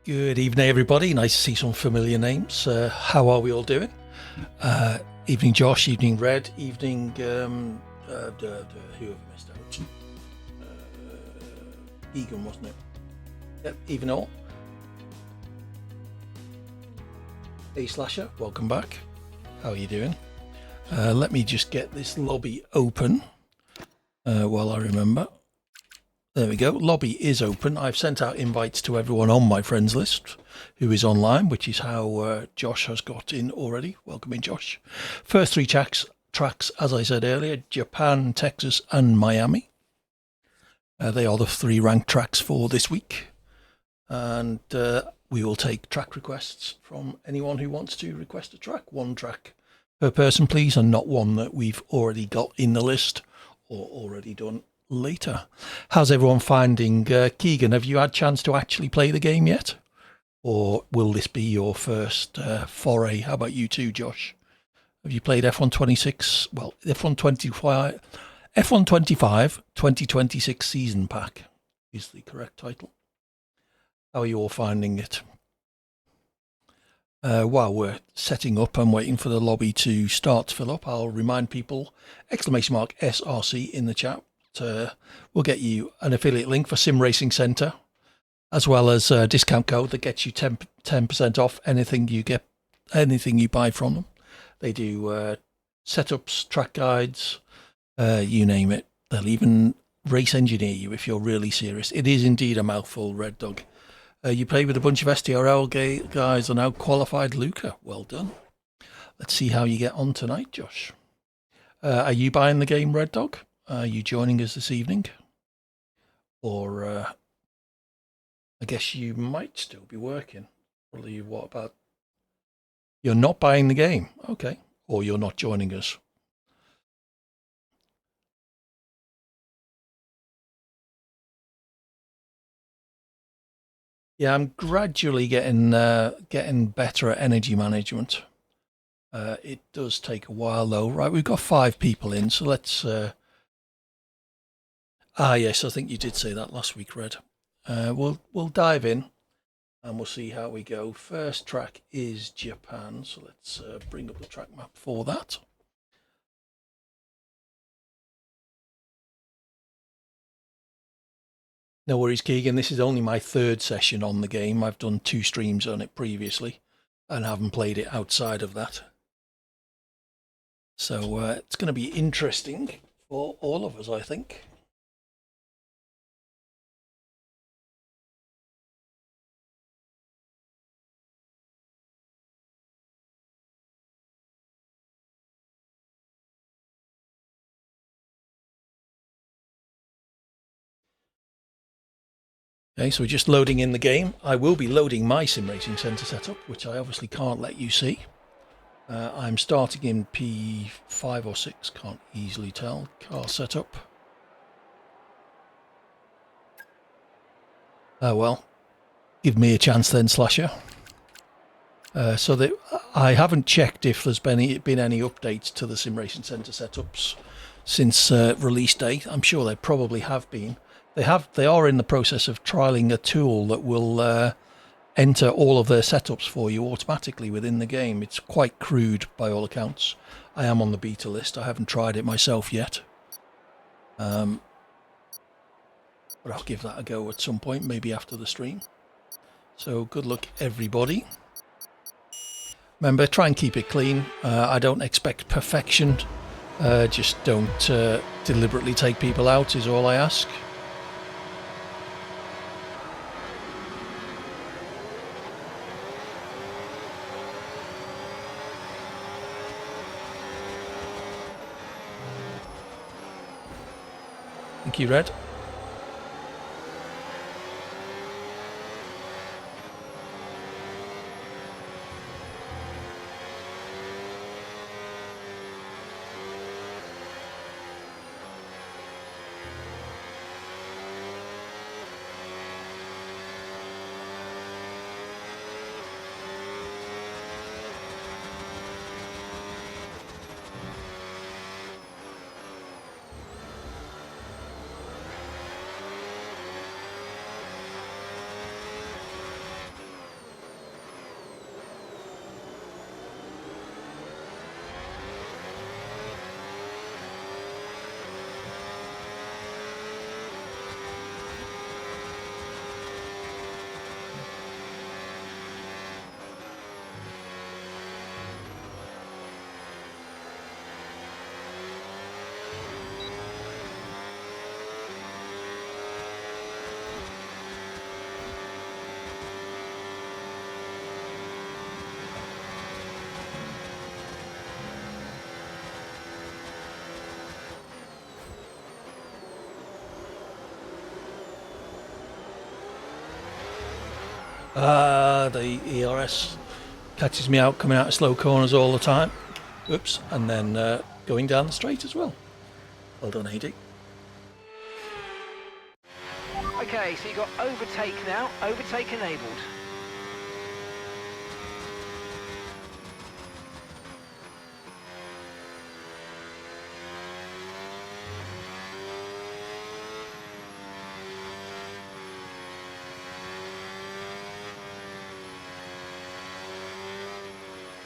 Good evening, everybody. Nice to see some familiar names. How are we all doing? Evening, Josh. Evening, Red. Evening, who have I missed out? Egan, wasn't it? Yep, even all. Hey, Slasher. Welcome back. How are you doing? Let me just get this lobby open while I remember. There we go. Lobby is open. I've sent out invites to everyone on my friends list who is online, which is how Josh has got in already. Welcome in, Josh. First three tracks, as I said earlier, Japan, Texas, and Miami. They are the three ranked tracks for this week. And we will take track requests from anyone who wants to request a track. One track per person, please, and not one that we've already got in the list or already done later. How's everyone finding Keegan? Have you had a chance to actually play the game yet? Or will this be your first foray? How about you too, Josh? Have you played F126? Well, F125 2026 season pack is the correct title. How are you all finding it? While we're setting up and waiting for the lobby to start to fill up, I'll remind people, !SRC in the chat. We'll get you an affiliate link for Sim Racing Centre, as well as a discount code that gets you 10% off anything you buy from them. They do setups, track guides, you name it. They'll even race engineer you if you're really serious. It is indeed a mouthful, Red Dog. You play with a bunch of STRL guys and out qualified Luca. Well done. Let's see how you get on tonight, Josh. Are you buying the game, Red Dog? Are you joining us this evening? Or I guess you might still be working. Probably, what about? You're not buying the game, okay. Or you're not joining us. Yeah, I'm gradually getting better at energy management. It does take a while though. Right, we've got 5 people in, so let's... yes, I think you did say that last week, Red. We'll dive in and we'll see how we go. First track is Japan, so let's bring up the track map for that. No worries, Keegan. This is only my 3rd session on the game. I've done 2 streams on it previously and haven't played it outside of that. So it's going to be interesting for all of us, I think. Okay, so we're just loading in the game. I will be loading my Sim Racing Centre setup, which I obviously can't let you see. I'm starting in P5 or 6, can't easily tell. Car setup. Oh well, give me a chance then, Slasher. So that I haven't checked if there's been any updates to the Sim Racing Centre setups since release date. I'm sure there probably have been. They are in the process of trialing a tool that will enter all of their setups for you automatically within the game. It's quite crude by all accounts. I am on the beta list. I haven't tried it myself yet. But I'll give that a go at some point, maybe after the stream. So good luck, everybody. Remember, try and keep it clean. I don't expect perfection. Just don't deliberately take people out is all I ask. Thank you, Red. The ERS catches me out coming out of slow corners all the time. Oops, and then going down the straight as well. Well done, AD. Okay, so you've got overtake now, overtake enabled.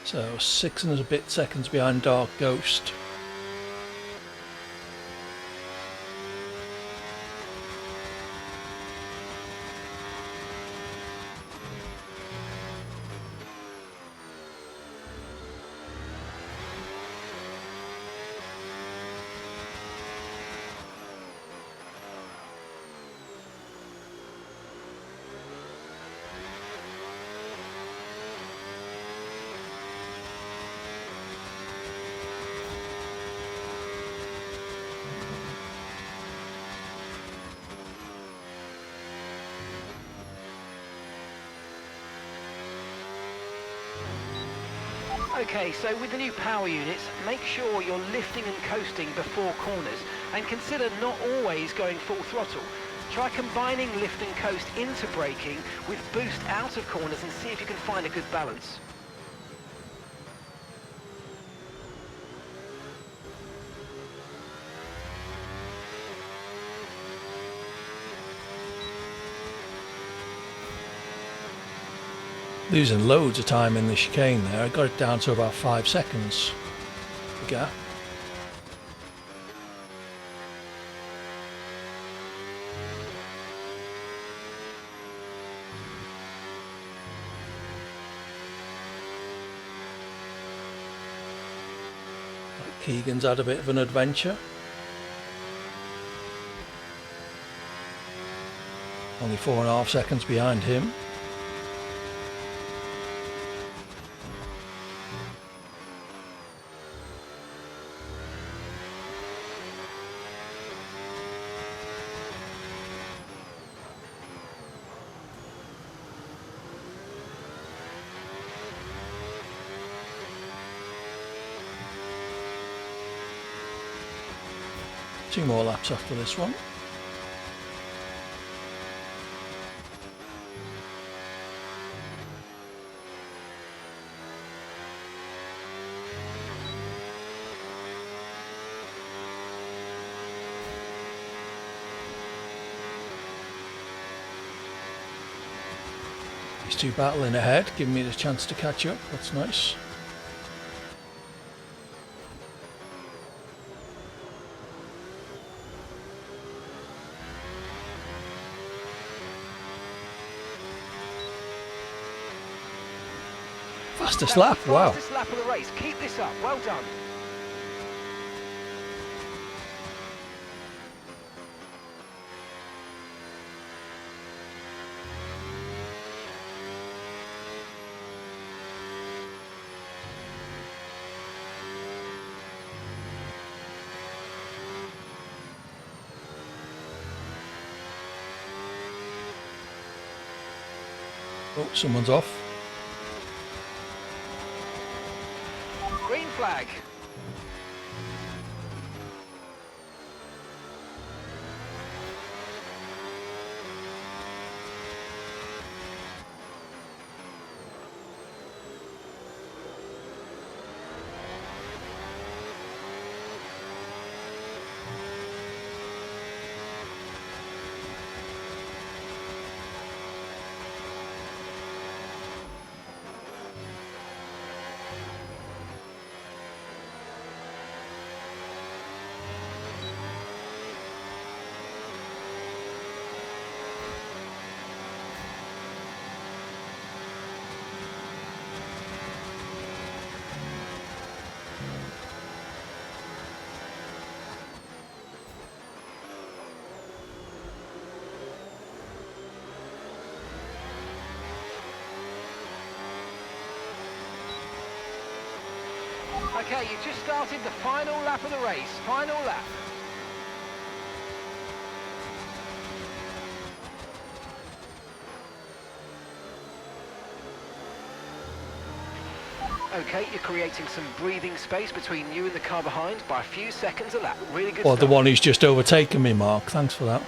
So 6 and a bit seconds behind Dark Ghost. Okay, so with the new power units, make sure you're lifting and coasting before corners, and consider not always going full throttle. Try combining lift and coast into braking with boost out of corners and see if you can find a good balance. Losing loads of time in the chicane there. I got it down to about 5 seconds. The gap. Keegan's had a bit of an adventure. Only 4.5 seconds behind him. Two more laps after this one. These two battling ahead, giving me the chance to catch up. That's nice. Fastest lap, wow. Fastest lap of the race. Keep this up. Well done. Oh, someone's off. Green flag. Okay, you just started the final lap of the race. Final lap. Okay, you're creating some breathing space between you and the car behind by a few seconds a lap. Really good Or the stuff. one who's just overtaken me, Mark. Thanks for that.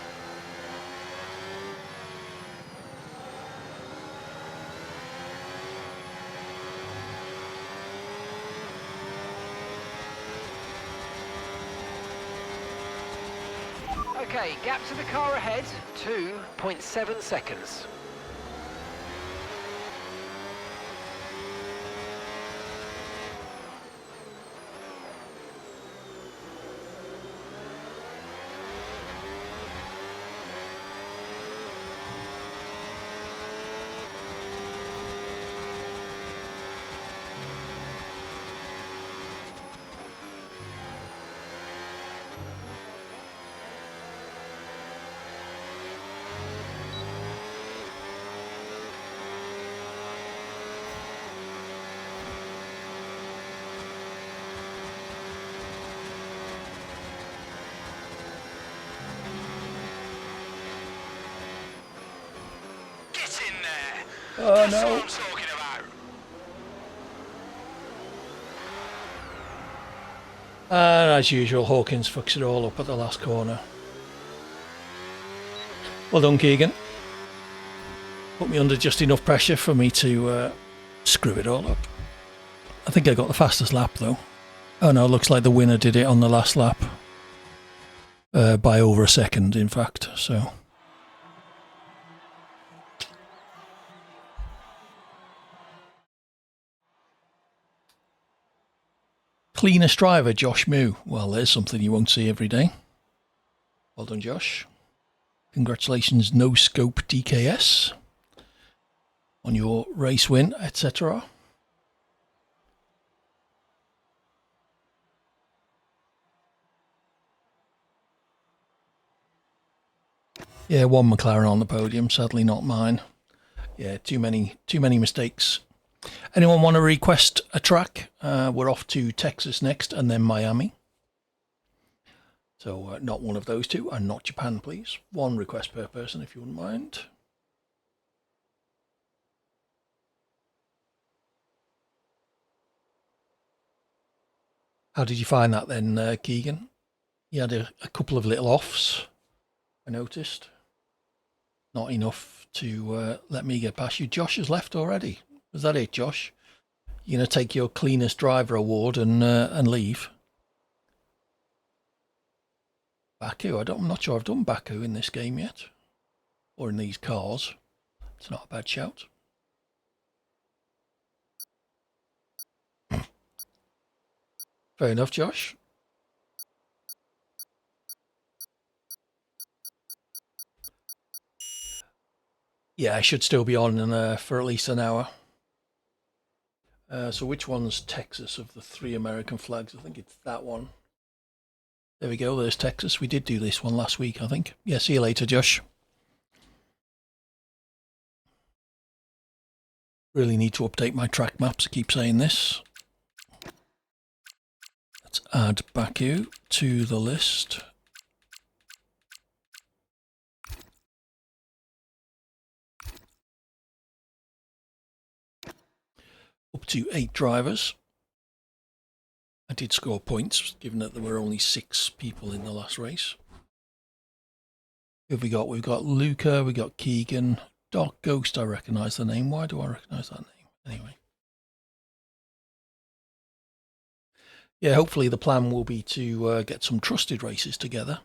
Okay, gap to the car ahead, 2.7 seconds. Oh no. And as usual, Hawkins fucks it all up at the last corner. Well done, Keegan. Put me under just enough pressure for me to screw it all up. I think I got the fastest lap though. Oh no, looks like the winner did it on the last lap. By over a second, in fact, so... Cleanest driver, Josh Moo. Well, there's something you won't see every day. Well done, Josh. Congratulations, No Scope DKS, on your race win, etc. Yeah, one McLaren on the podium, sadly not mine. Yeah, too many mistakes. Anyone want to request a track? We're off to Texas next and then Miami. So not one of those two and not Japan, please. One request per person if you wouldn't mind. How did you find that then, Keegan? You had a couple of little offs, I noticed. Not enough to let me get past you. Josh has left already. Was that it, Josh? You're going to take your cleanest driver award and leave? Baku? I'm not sure I've done Baku in this game yet. Or in these cars. It's not a bad shout. Fair enough, Josh. Yeah, I should still be on for at least an hour. So which one's Texas of the 3 American flags? I think it's that one. There we go, there's Texas. We did do this one last week, I think. Yeah, see you later, Josh. Really need to update my track maps, I keep saying this. Let's add Baku to the list. Up to 8 drivers. I did score points, given that there were only 6 people in the last race. Who have we got? We've got Luca, we got Keegan. Dark Ghost, I recognise the name. Why do I recognise that name? Anyway. Yeah, hopefully the plan will be to get some trusted races together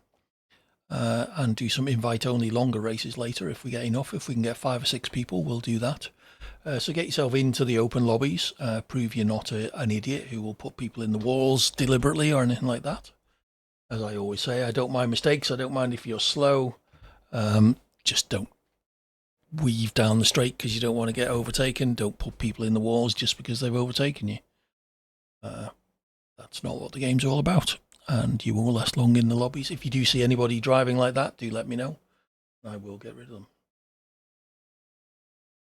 and do some invite-only longer races later if we get enough. If we can get 5 or 6 people, we'll do that. So get yourself into the open lobbies. Prove you're not an idiot who will put people in the walls deliberately or anything like that. As I always say, I don't mind mistakes. I don't mind if you're slow. Just don't weave down the straight because you don't want to get overtaken. Don't put people in the walls just because they've overtaken you. That's not what the game's all about. And you won't last long in the lobbies. If you do see anybody driving like that, do let me know. I will get rid of them.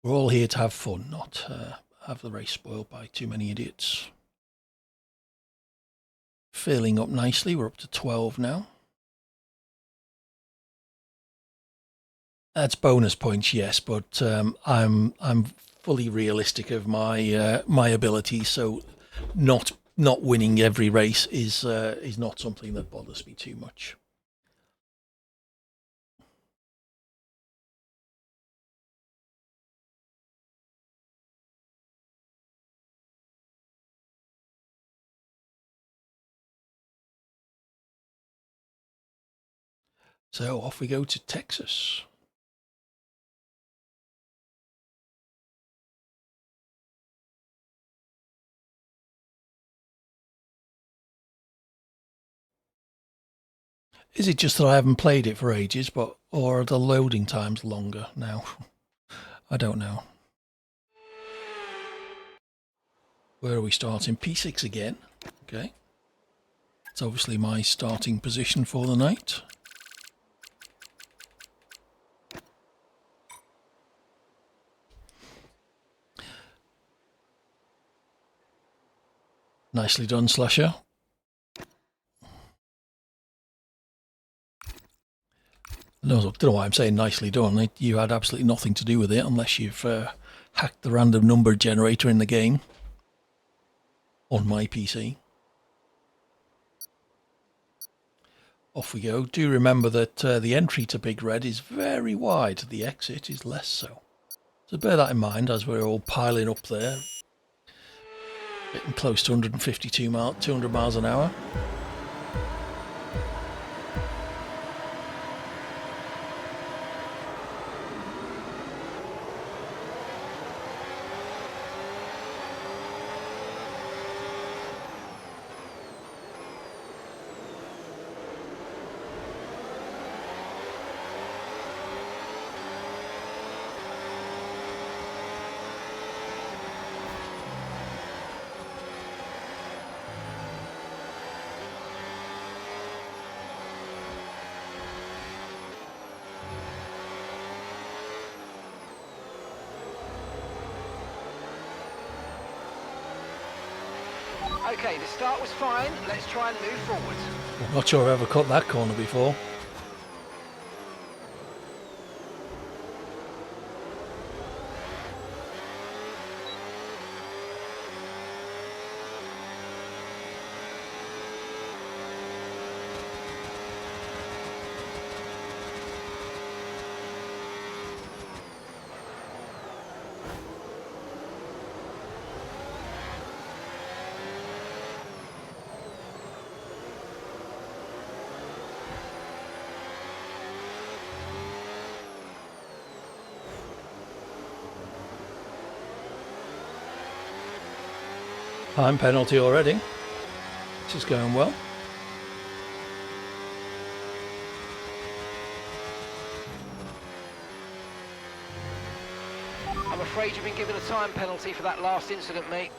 We're all here to have fun, not have the race spoiled by too many idiots. Filling up nicely. We're up to 12 now. That's bonus points, yes, but I'm fully realistic of my my abilities. So not winning every race is not something that bothers me too much. So off we go to Texas. Is it just that I haven't played it for ages, or are the loading times longer now? I don't know. Where are we starting? P6 again. Okay. It's obviously my starting position for the night. Nicely done, Slasher. No, I don't know why I'm saying nicely done. You had absolutely nothing to do with it unless you've hacked the random number generator in the game on my PC. Off we go. Do remember that the entry to Big Red is very wide. The exit is less so. So bear that in mind as we're all piling up there. Getting close to 200 miles an hour. Okay, the start was fine. Let's try and move forward. I'm not sure I've ever cut that corner before. Time penalty already. This is going well. I'm afraid you've been given a time penalty for that last incident, mate.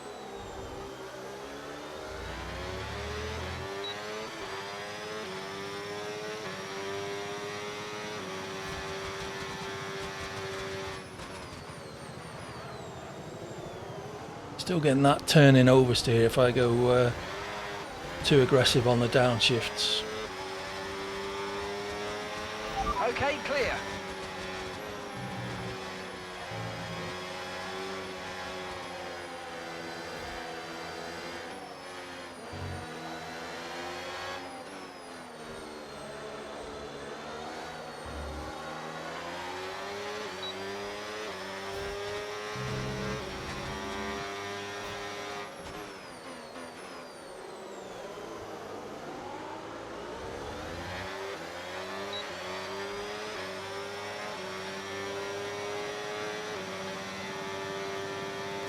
Still getting that turning oversteer if I go too aggressive on the downshifts. Okay, clear.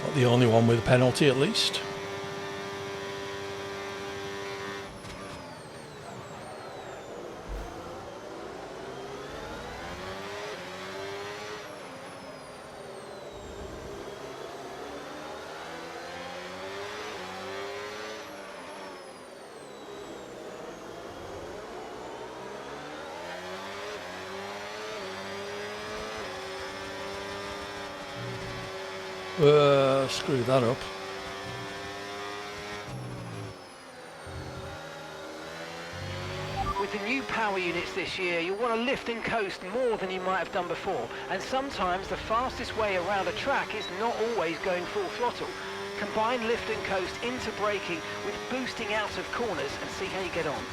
Not the only one with a penalty, at least. Screw that up. With the new power power units this year, you'll want to lift and coast more than you might have done before. And sometimes the fastest way around a track is not always going full throttle. Combine lift and coast into braking with boosting out of corners and see how you get on.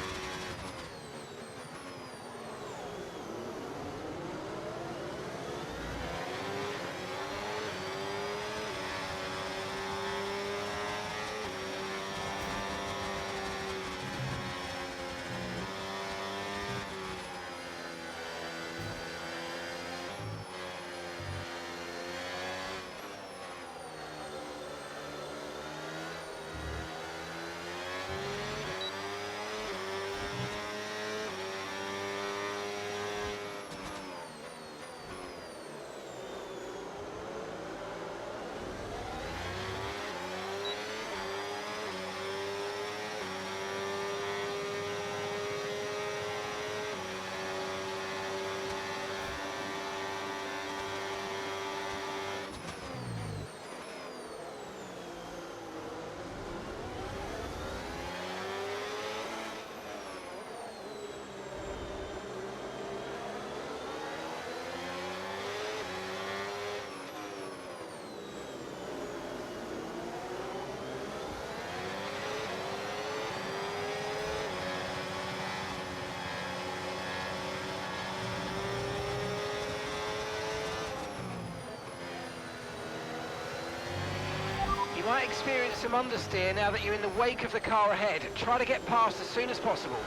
You might experience some understeer now that you're in the wake of the car ahead. Try to get past as soon as possible.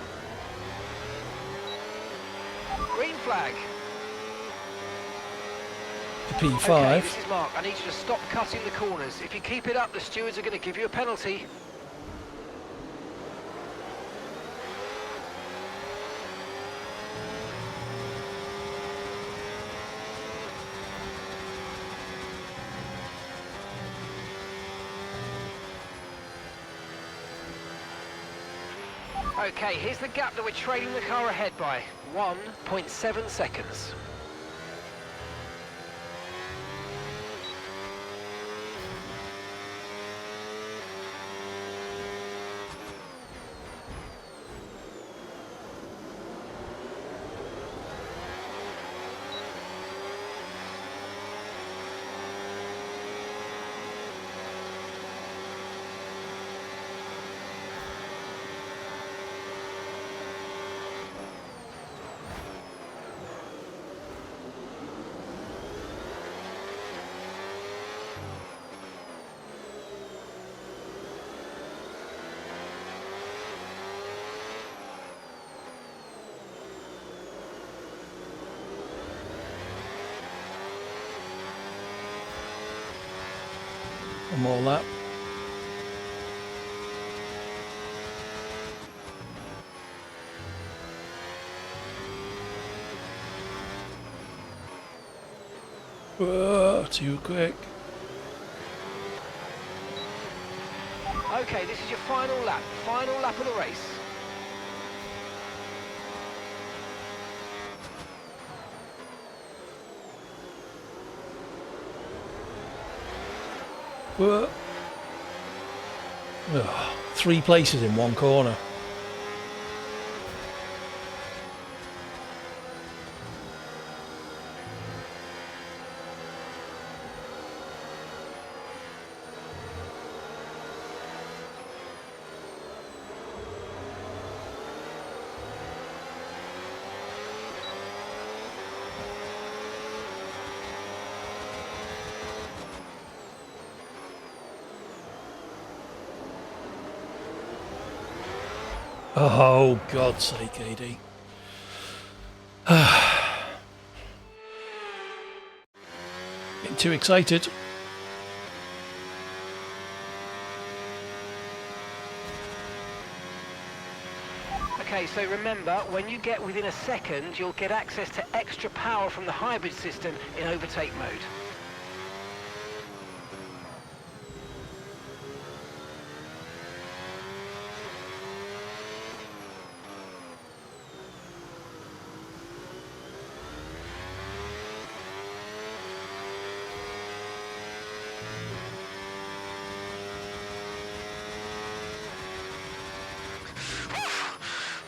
Green flag. The P5. Okay, this is Mark. I need you to stop cutting the corners. If you keep it up, the stewards are going to give you a penalty. Okay, here's the gap that we're trailing the car ahead by. 1.7 seconds. One more lap. Whoa, too quick. Okay, this is your final lap of the race. Whoa. Ugh, 3 places in one corner. Oh, God's sake, AD. Getting too excited. Okay, so remember, when you get within a second, you'll get access to extra power from the hybrid system in overtake mode.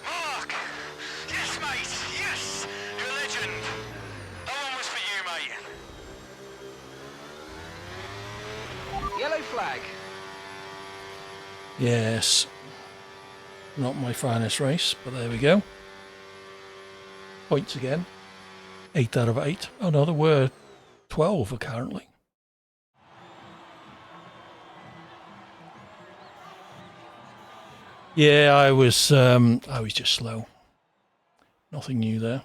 Mark! Yes, mate! yellow flag. Yes. Not my finest race, but there we go. Points again. 8 out of 8. Oh no, there were 12 apparently. Yeah, I was just slow. Nothing new there.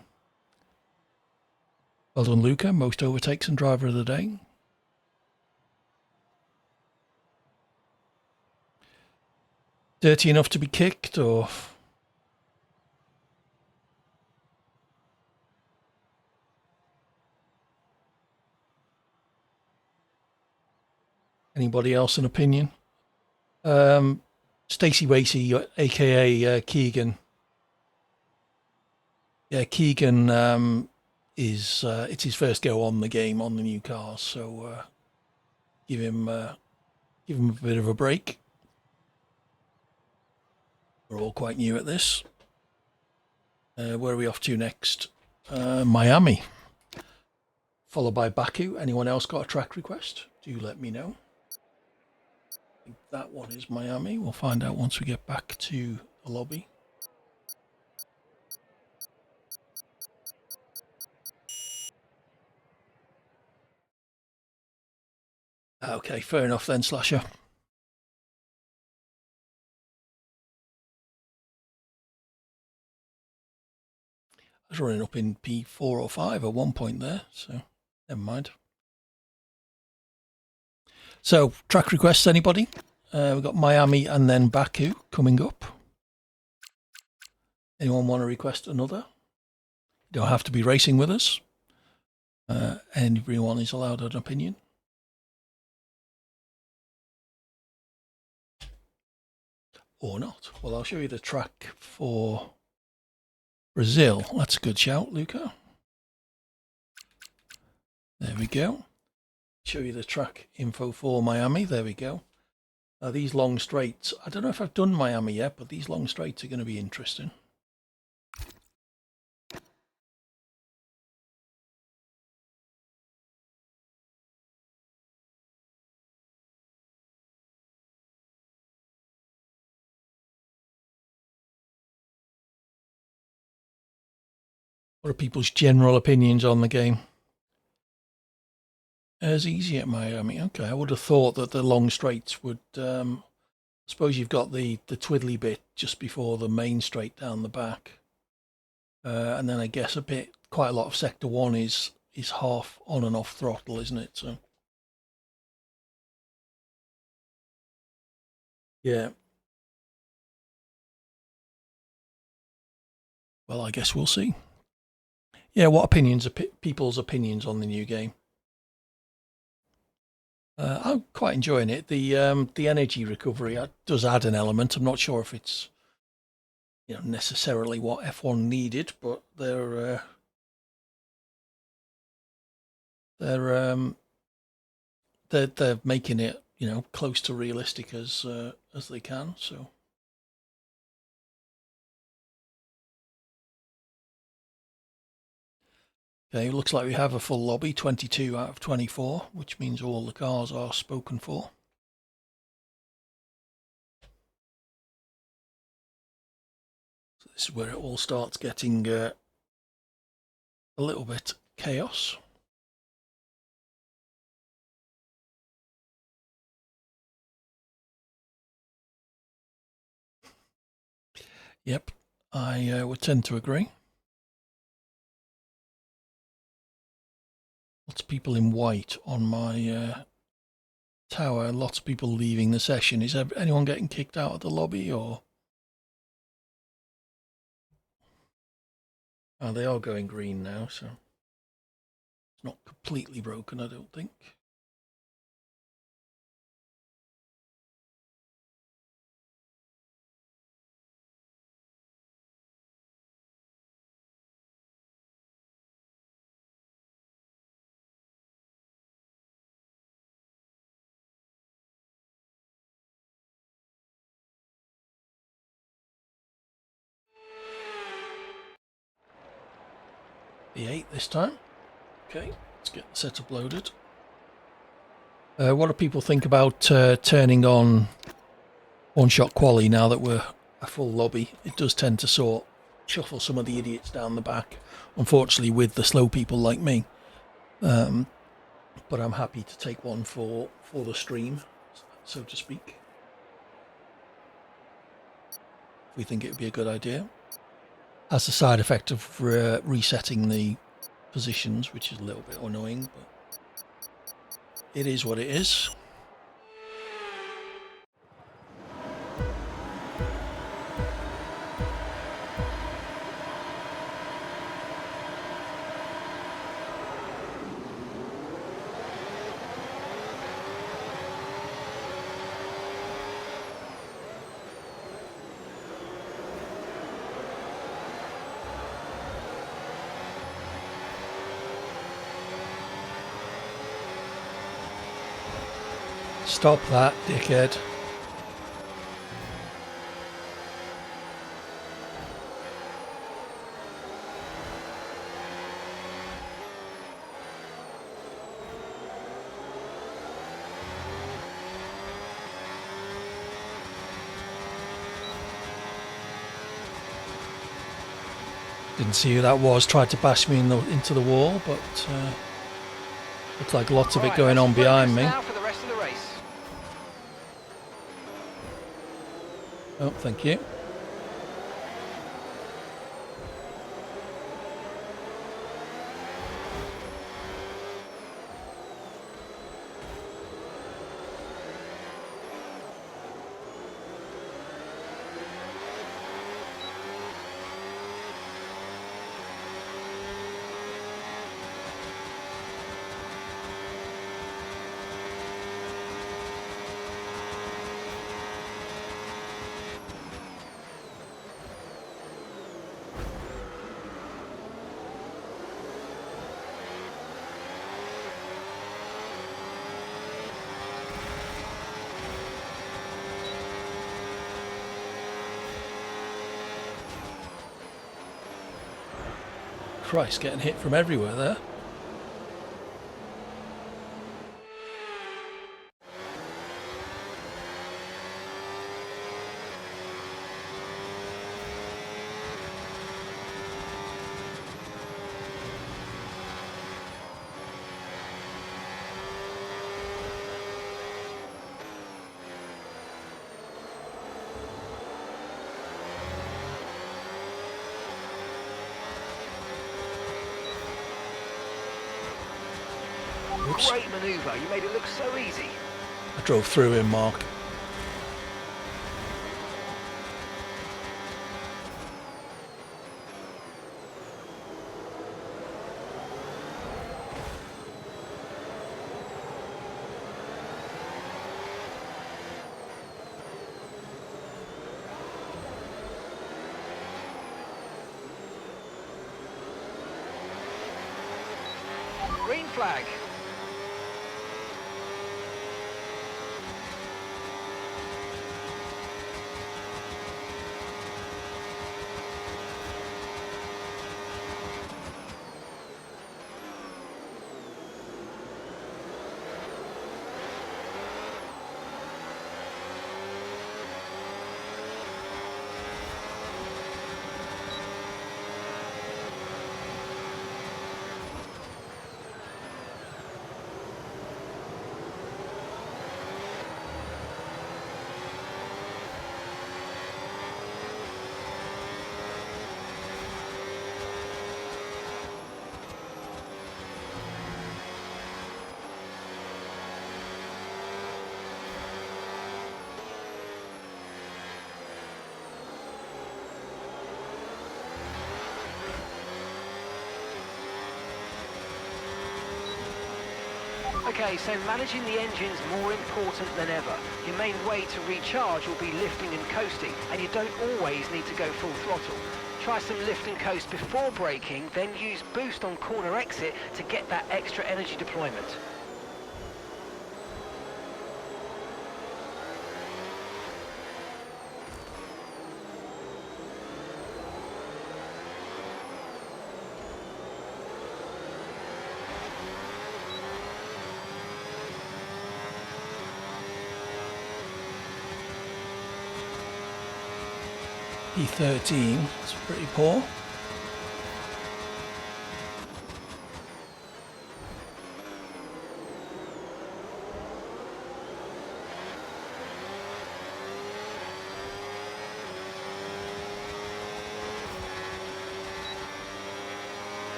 Well done, Luca. Most overtakes and driver of the day. Dirty enough to be kicked, or anybody else an opinion? Stacey Wasey, aka Keegan. Yeah, Keegan is it's his first go on the game on the new cars, so give him a bit of a break. We're all quite new at this. Where are we off to next? Miami, followed by Baku. Anyone else got a track request? Do let me know. I think that one is Miami. We'll find out once we get back to the lobby. Okay, fair enough then, Slasher. I was running up in P4 or 5 at one point there, so never mind. So, track requests, anybody? We've got Miami and then Baku coming up. Anyone want to request another? You don't have to be racing with us. Everyone is allowed an opinion. Or not. Well, I'll show you the track for Brazil. That's a good shout, Luca. There we go. Show you the track info for Miami. There we go. These long straights, I don't know if I've done Miami yet, but these long straights are going to be interesting. What are people's general opinions on the game? As easy at Miami. Okay, I would have thought that the long straights would. I suppose you've got the twiddly bit just before the main straight down the back, and then I guess quite a lot of sector one is half on and off throttle, isn't it? So yeah. Well, I guess we'll see. Yeah, what opinions are people's opinions on the new game? I'm quite enjoying it. The energy recovery does add an element. I'm not sure if it's necessarily what F1 needed, but they're making it close to realistic as they can. So okay, looks like we have a full lobby, 22 out of 24, which means all the cars are spoken for. So this is where it all starts getting a little bit chaos. Yep, I would tend to agree. Lots of people in white on my tower. Lots of people leaving the session. Is anyone getting kicked out of the lobby, or? Oh, they are going green now, so it's not completely broken, I don't think. The 8 this time. Okay, let's get the setup loaded. What do people think about turning on one-shot quali now that we're a full lobby? It does tend to sort shuffle some of the idiots down the back, unfortunately, with the slow people like me. But I'm happy to take one for the stream, so to speak. If we think it would be a good idea. Has the side effect of resetting the positions, which is a little bit annoying, but it is what it is. Stop that, dickhead. Didn't see who that was. Tried to bash me into the wall, but looks like lots of it going on behind me. Now for the rest of the race. Oh, thank you. Christ, getting hit from everywhere there. Oops. Great manoeuvre. You made it look so easy. I drove through him, Mark. Green flag. Okay, so managing the engine's more important than ever. Your main way to recharge will be lifting and coasting, and you don't always need to go full throttle. Try some lift and coast before braking, then use boost on corner exit to get that extra energy deployment. P13. It's pretty poor.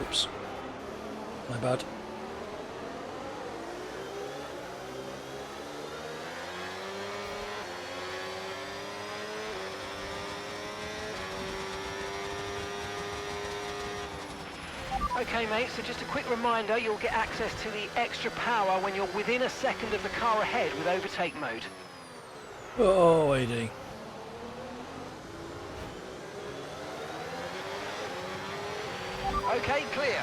Oops. My bad. Okay mate, so just a quick reminder, you'll get access to the extra power when you're within a second of the car ahead with overtake mode. Oh, AD. Okay, clear.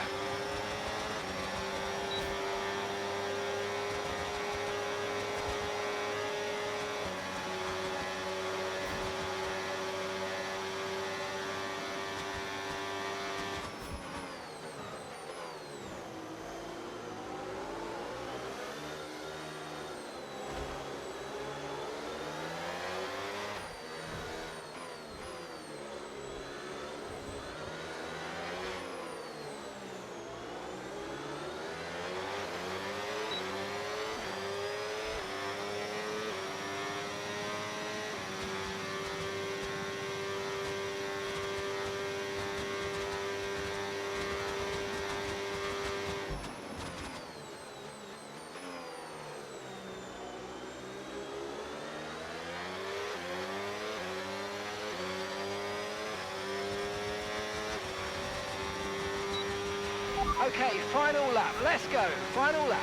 Okay, final lap. Let's go. Final lap.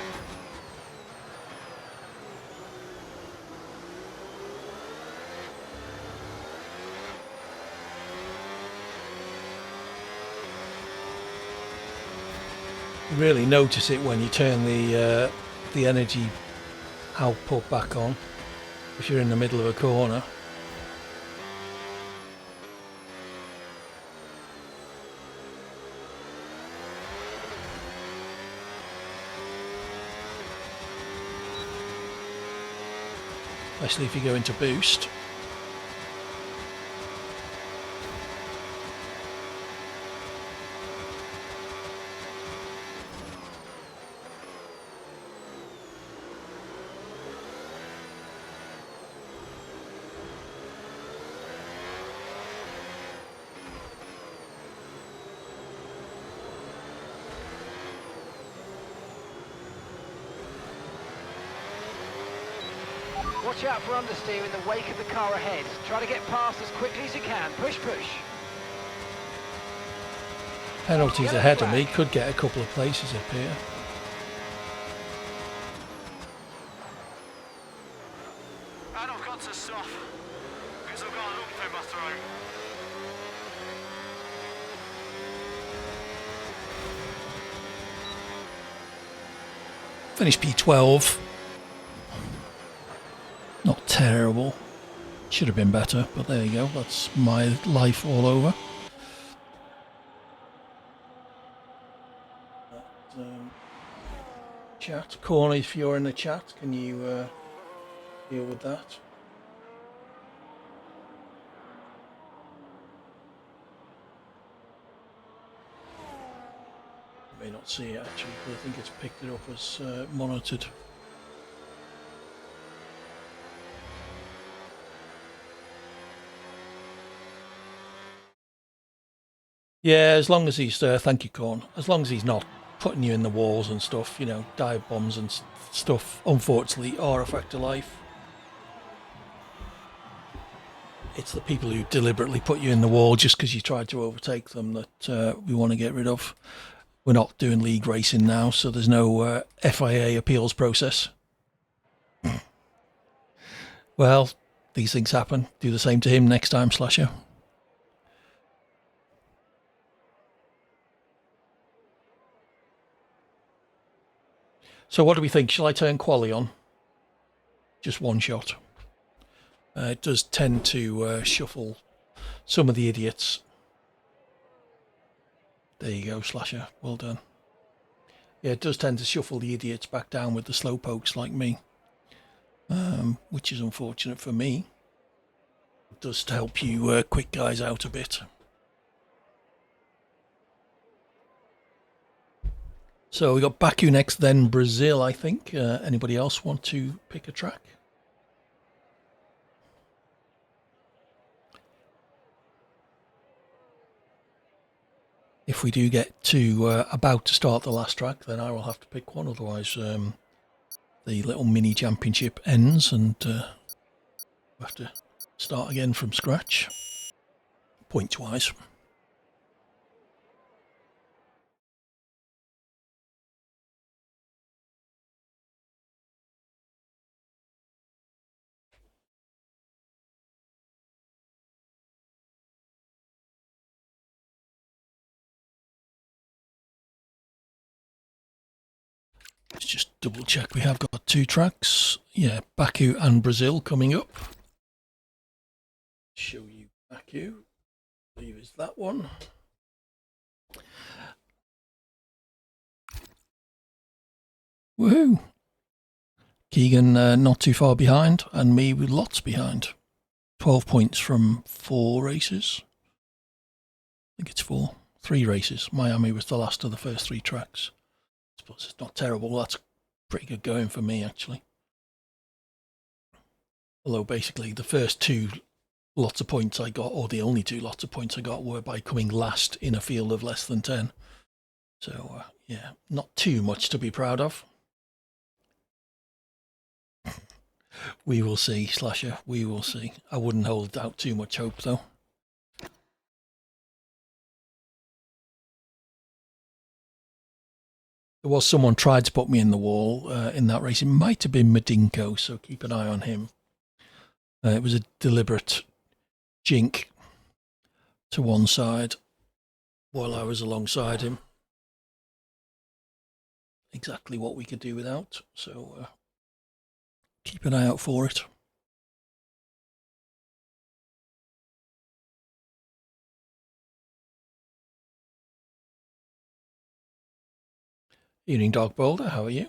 You really notice it when you turn the energy output back on if you're in the middle of a corner. Especially if you go into boost. Watch out for understeer in the wake of the car ahead. Try to get past as quickly as you can. Push, push. Penalties Yellow ahead flag. of me, could get a couple of places up here. And I've got to stop because I've got a lump in my throat. Finished P12. Not terrible. Should have been better, but there you go. That's my life all over. Chat. Corner, if you're in the chat, can you deal with that? You may not see it actually, but I think it's picked it up as monitored. Yeah, as long as he's thank you, Corn. As long as he's not putting you in the walls and stuff, you know, dive bombs and stuff, unfortunately, are a fact of life. It's the people who deliberately put you in the wall just because you tried to overtake them that we want to get rid of. We're not doing league racing now, so there's no FIA appeals process. Well, these things happen. Do the same to him next time, Slasher. So what do we think? Shall I turn quali on? Just one shot. It does tend to shuffle some of the idiots. There you go, Slasher. Well done. Yeah, it does tend to shuffle the idiots back down with the slowpokes like me. which is unfortunate for me. It does help you quick guys out a bit. So we got Baku next, then Brazil, I think. Anybody else want to pick a track? If we do get to about to start the last track, then I will have to pick one. Otherwise, the little mini championship ends and we'll have to start again from scratch, points-wise. Let's just double check we have got 2 tracks. Yeah, Baku and Brazil coming up. Show you Baku. I believe it's that one. Woohoo! Keegan not too far behind, and me with lots behind. 12 points from 4 races. I think it's 4. 3 races. Miami was the last of the first 3 tracks. I suppose it's not terrible. That's pretty good going for me, actually. Although basically the first 2 lots of points I got, or the only 2 lots of points I got, were by coming last in a field of less than 10. So, yeah, not too much to be proud of. We will see, Slasher. We will see. I wouldn't hold out too much hope, though. There was someone tried to put me in the wall in that race. It might have been Madinko, so keep an eye on him. It was a deliberate jink to one side while I was alongside him. Exactly what we could do without, so keep an eye out for it. Evening, Dog Boulder. How are you?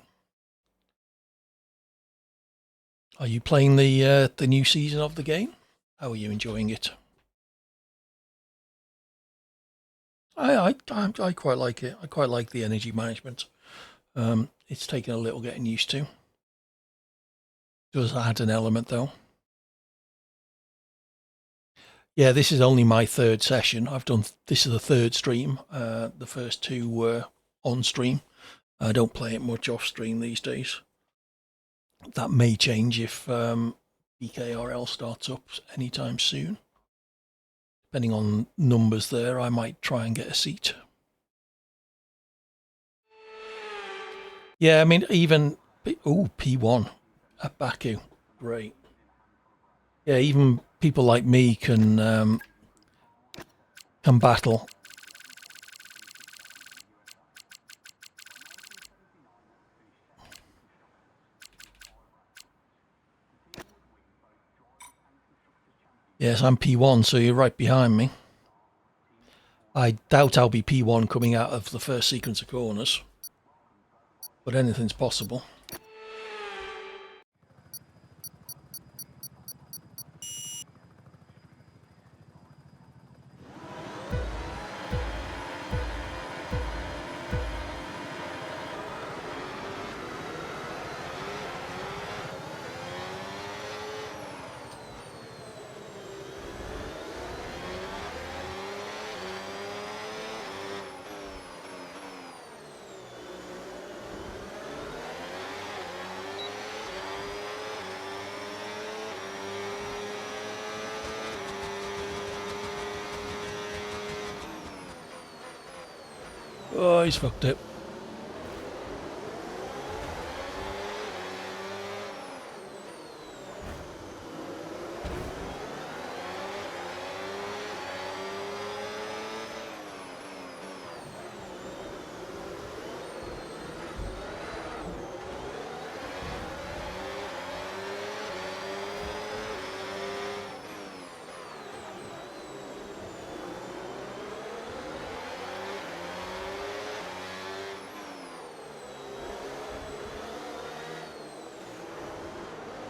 Are you playing the new season of the game? How are you enjoying it? I quite like it. I quite like the energy management. It's taken a little getting used to. It does add an element, though. Yeah, this is only my 3rd session. This is the 3rd stream. The first 2 were on stream. I don't play it much off stream these days. That may change if BKRL starts up anytime soon. Depending on numbers there, I might try and get a seat. Yeah, I mean, even... Oh, P1 at Baku. Great. Yeah, even people like me can battle. Yes, I'm P1, so you're right behind me. I doubt I'll be P1 coming out of the first sequence of corners, but anything's possible. Oh, he's fucked it.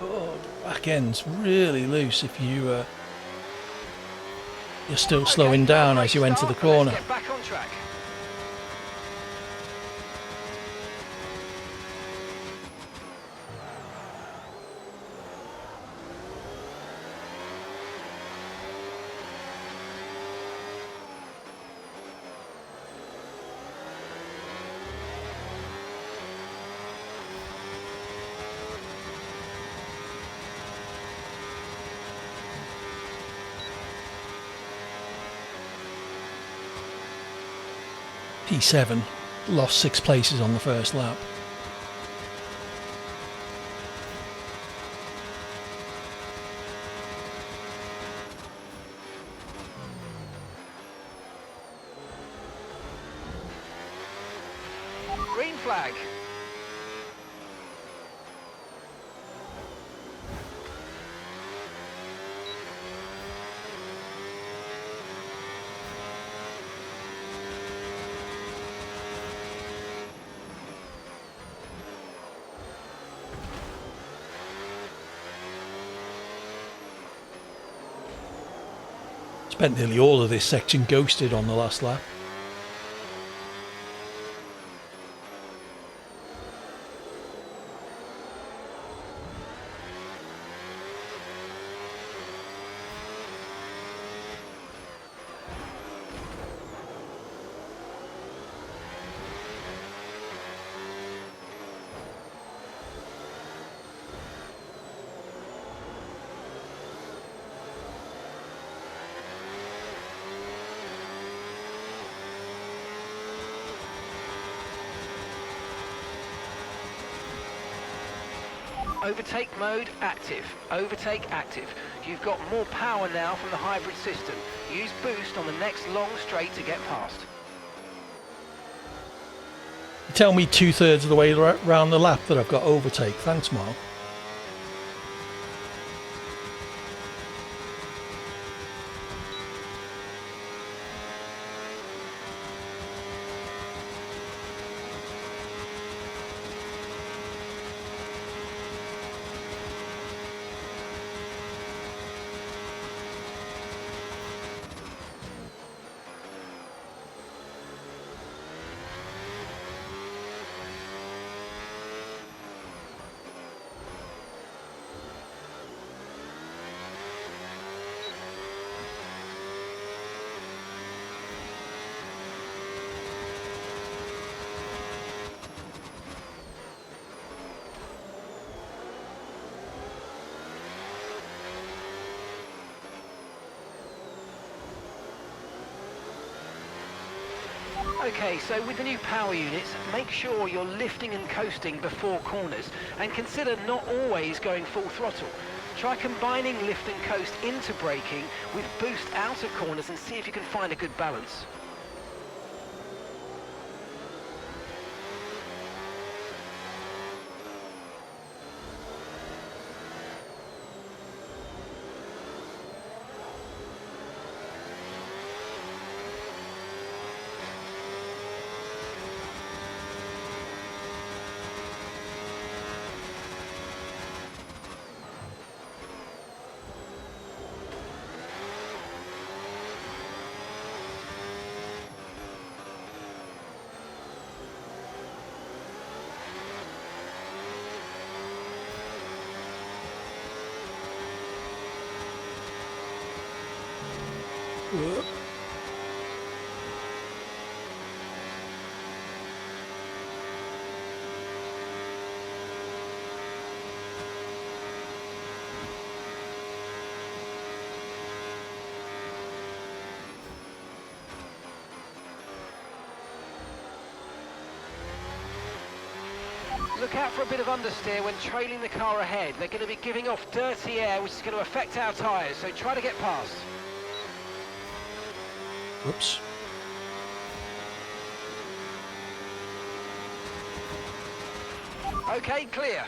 Oh, back end's really loose if you're still slowing down as you enter the corner. Let's get back on track. P7 lost 6 places on the first lap. Green flag. Spent nearly all of this section ghosted on the last lap. Overtake mode active. Overtake active. You've got more power now from the hybrid system. Use boost on the next long straight to get past. You tell me 2/3 of the way around the lap that I've got overtake. Thanks, Mark. Okay, so with the new power units, make sure you're lifting and coasting before corners, and consider not always going full throttle. Try combining lift and coast into braking with boost out of corners and see if you can find a good balance. Look out for a bit of understeer when trailing the car ahead. They're going to be giving off dirty air, which is going to affect our tyres, so try to get past. Whoops. Okay, clear.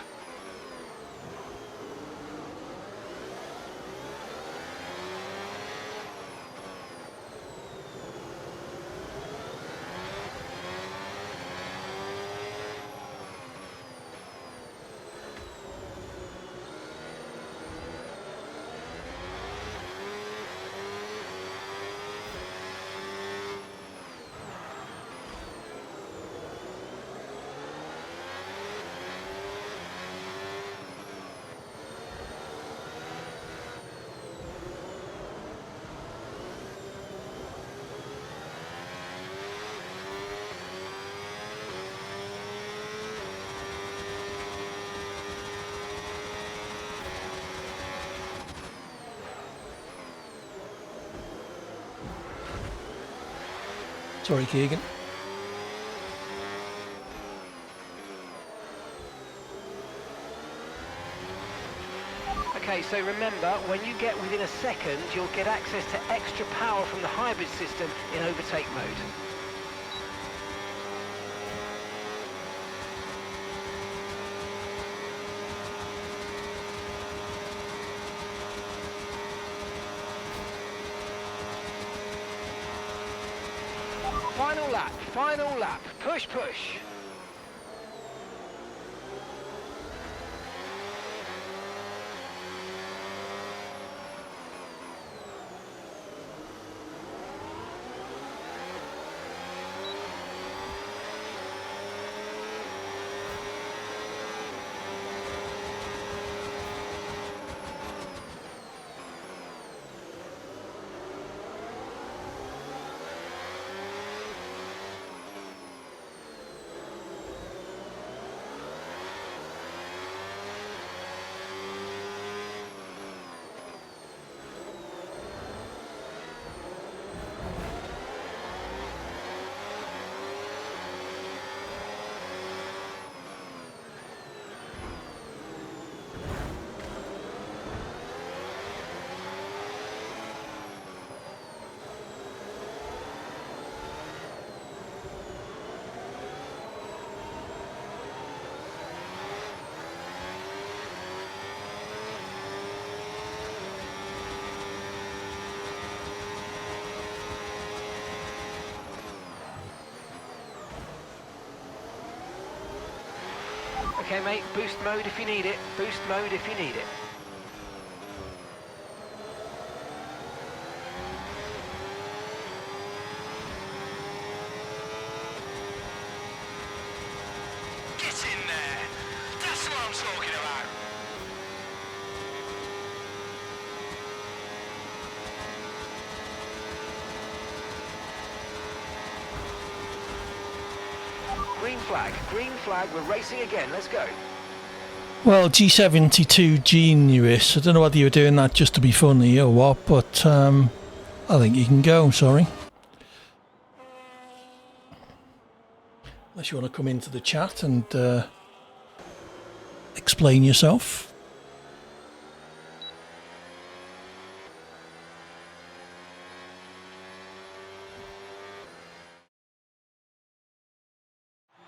Sorry, Keegan. Okay, so remember, when you get within a second, you'll get access to extra power from the hybrid system in overtake mode. Final lap, push, push. Okay, mate, boost mode if you need it. Boost mode if you need it. Get in there. That's what I'm talking about. Green flag, we're racing again, let's go. Well, G72 Genius. I don't know whether you were doing that just to be funny or what, but I think you can go, sorry. Unless you want to come into the chat and explain yourself.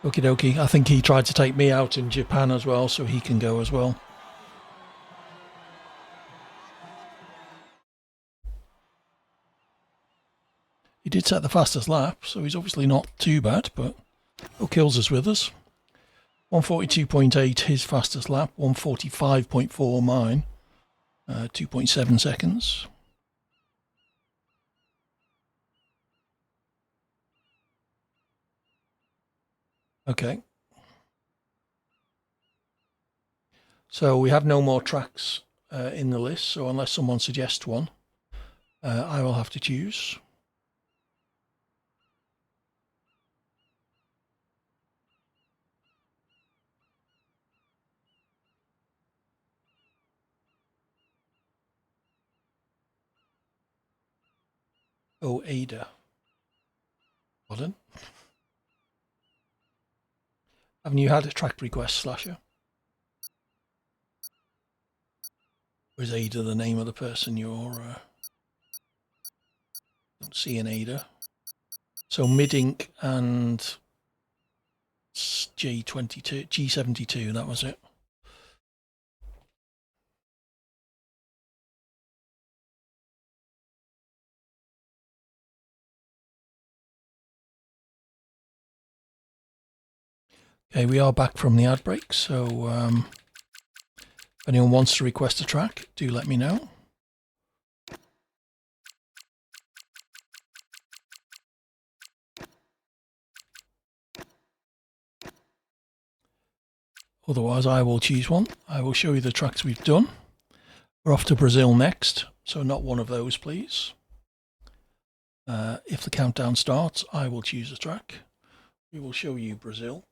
Okie dokie. I think he tried to take me out in Japan as well, so he can go as well. He did set the fastest lap, so he's obviously not too bad, but O'Kills is with us. 142.8 his fastest lap, 145.4 mine, 2.7 seconds. Okay. So we have no more tracks in the list, so unless someone suggests one, I will have to choose. Oh, Ada. Pardon? Haven't you had a track request, Slasher? Or is Ada the name of the person you're... don't see an Ada. So Midink and G22, G72, that was it. Okay, we are back from the ad break, so if anyone wants to request a track, do let me know. Otherwise, I will choose one. I will show you the tracks we've done. We're off to Brazil next, so not one of those, please. If the countdown starts, I will choose a track. We will show you Brazil.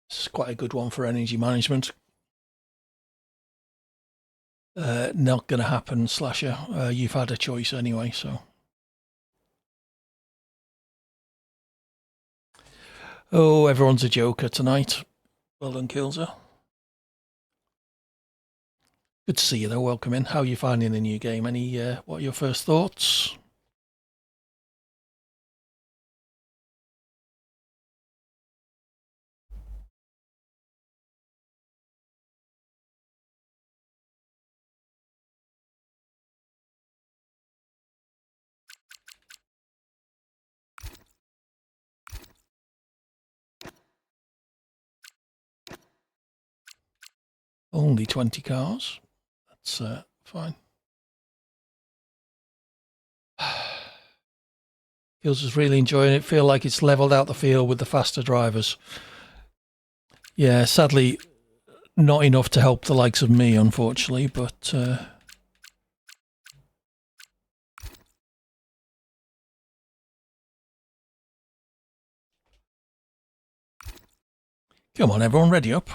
It's quite a good one for energy management. Not going to happen, Slasher. You've had a choice anyway, so Oh, everyone's a joker tonight. Well done, Kilzer. Good to see you though. Welcome in. How are you finding the new game? What are your first thoughts? Only 20 cars. That's fine. Kills is really enjoying it. Feel like it's leveled out the field with the faster drivers. Yeah, sadly, not enough to help the likes of me, unfortunately, but come on, everyone, ready up.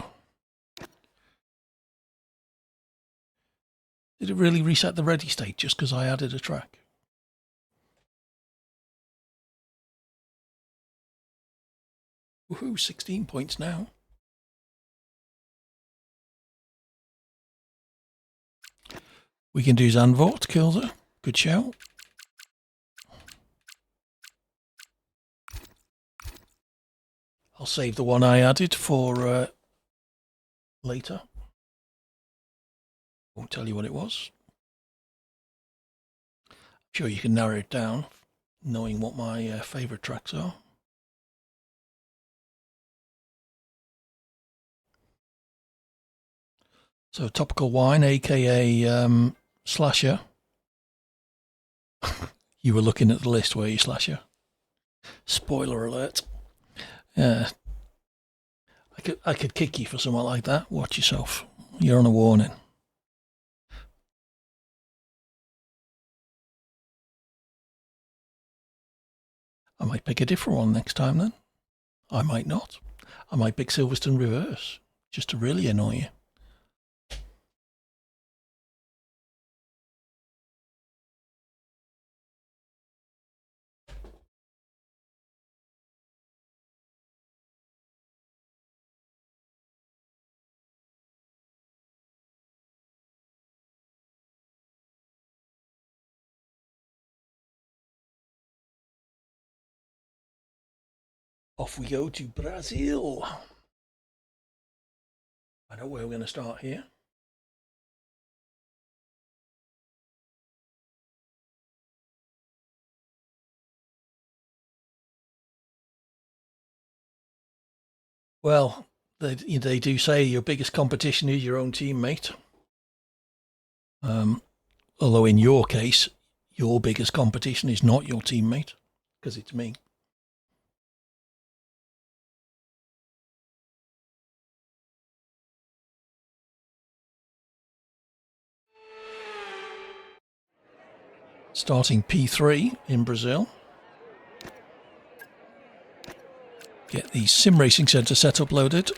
Did it really reset the ready state just because I added a track? Woohoo, 16 points now. We can do Zandvoort, Kilder. Good shout. I'll save the one I added for later. Won't tell you what it was. I'm sure you can narrow it down, knowing what my favourite tracks are. So Topical Wine, aka Slasher. You were looking at the list, were you, Slasher? Spoiler alert. Yeah. I could kick you for something like that. Watch yourself. You're on a warning. I might pick a different one next time then. I might not. I might pick Silverstone Reverse, just to really annoy you. Off we go to Brazil. I know where we're going to start here. Well, they do say your biggest competition is your own teammate. Although in your case, your biggest competition is not your teammate, because it's me. Starting P3 in Brazil. Get the Sim Racing Centre setup loaded.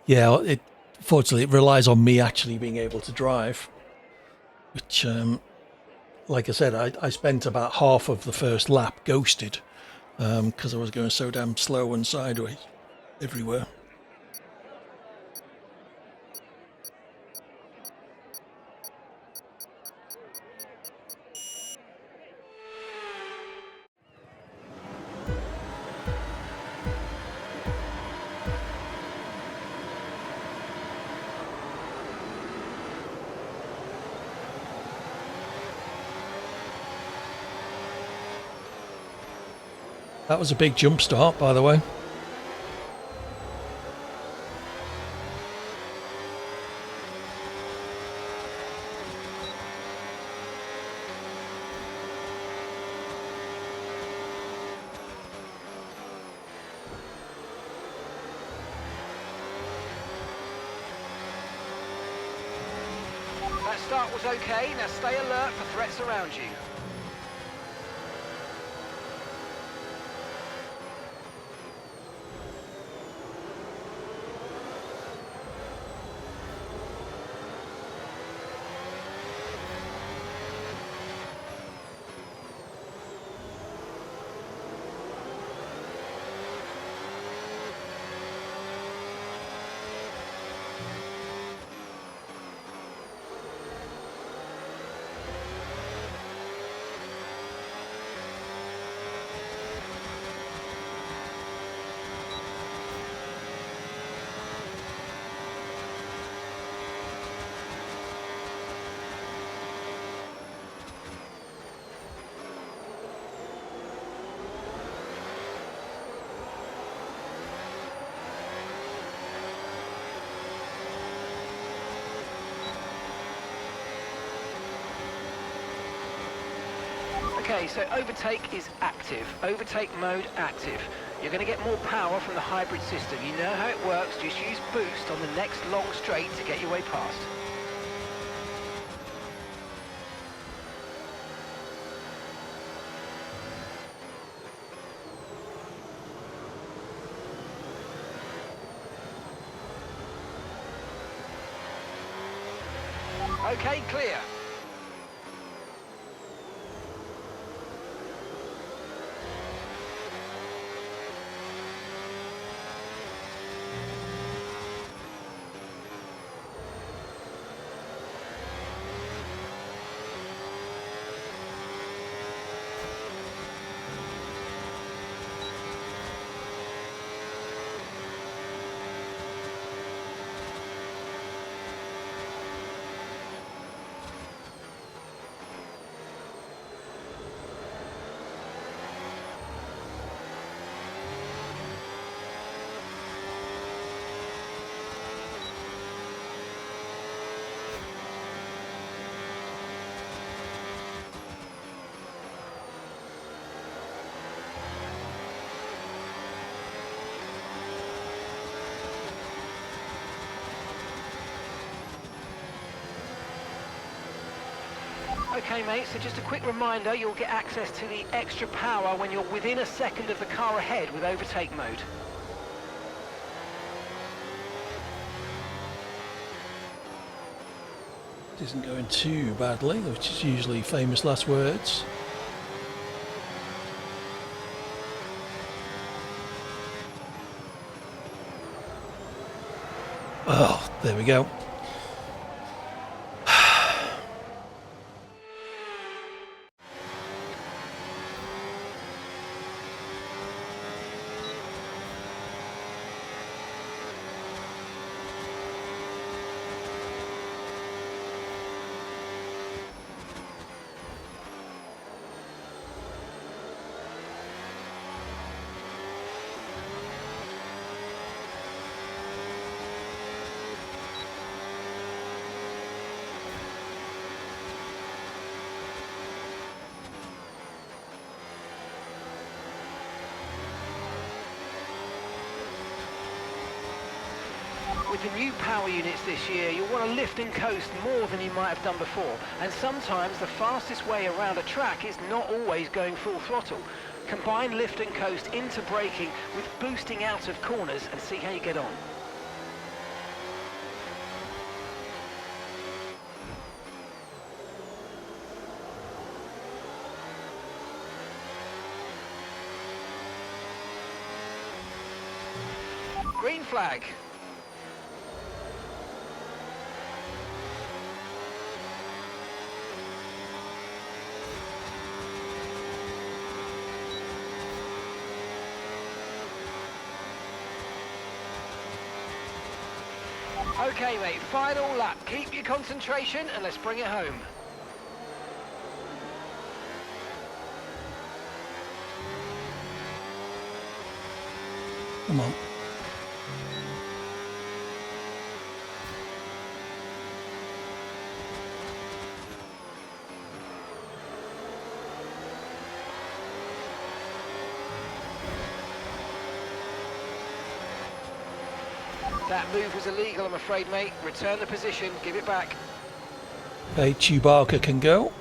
Yeah, fortunately it relies on me actually being able to drive, which, like I said, I spent about half of the first lap ghosted because I was going so damn slow and sideways everywhere. That was a big jump start, by the way. That start was okay, now stay alert for threats around you. Okay, so overtake is active. Overtake mode active. You're going to get more power from the hybrid system. You know how it works. Just use boost on the next long straight to get your way past. Okay, clear. Okay mate, so just a quick reminder, you'll get access to the extra power when you're within a second of the car ahead with overtake mode. It isn't going too badly, which is usually famous last words. Oh, there we go. With the new power units this year, you'll want to lift and coast more than you might have done before. And sometimes the fastest way around a track is not always going full throttle. Combine lift and coast into braking with boosting out of corners and see how you get on. Green flag. Okay mate, final lap. Keep your concentration and let's bring it home. Come on. That move was illegal, I'm afraid, mate. Return the position, give it back. Okay, Chewbacca can go.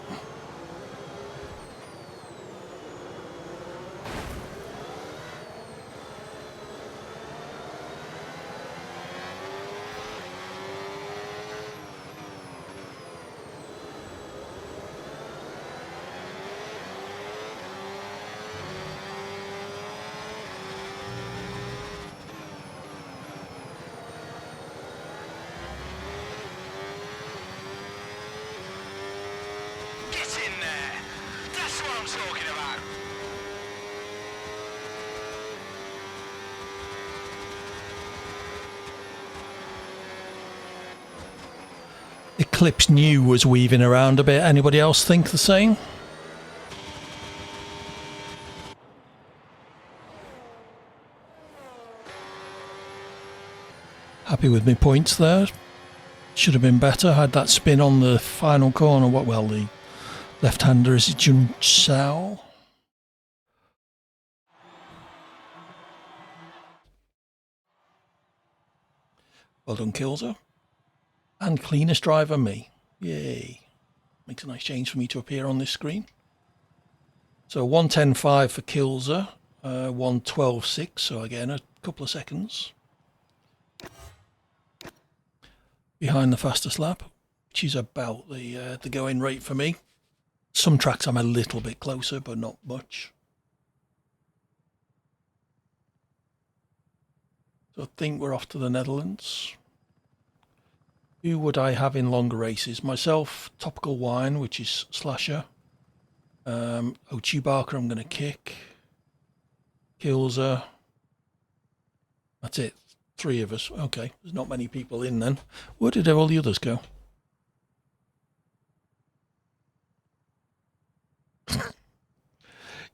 Get in there! That's what I'm talking about! Eclipse New was weaving around a bit. Anybody else think the same? Happy with my points there. Should have been better. Had that spin on the final corner. Well, the Left-hander is Jun Sao. Well done, Kilzer. And cleanest driver, me. Yay. Makes a nice change for me to appear on this screen. So 1:10.5 for Kilzer, 1:12.6, so again a couple of seconds behind the fastest lap, which is about the going rate for me. Some tracks I'm a little bit closer, but not much. So I think we're off to the Netherlands. Who would I have in longer races? Myself, Topical Wine, which is Slasher. Chewbacca, I'm going to kick. Kilzer. That's it. 3 of us. Okay, there's not many people in then. Where did all the others go?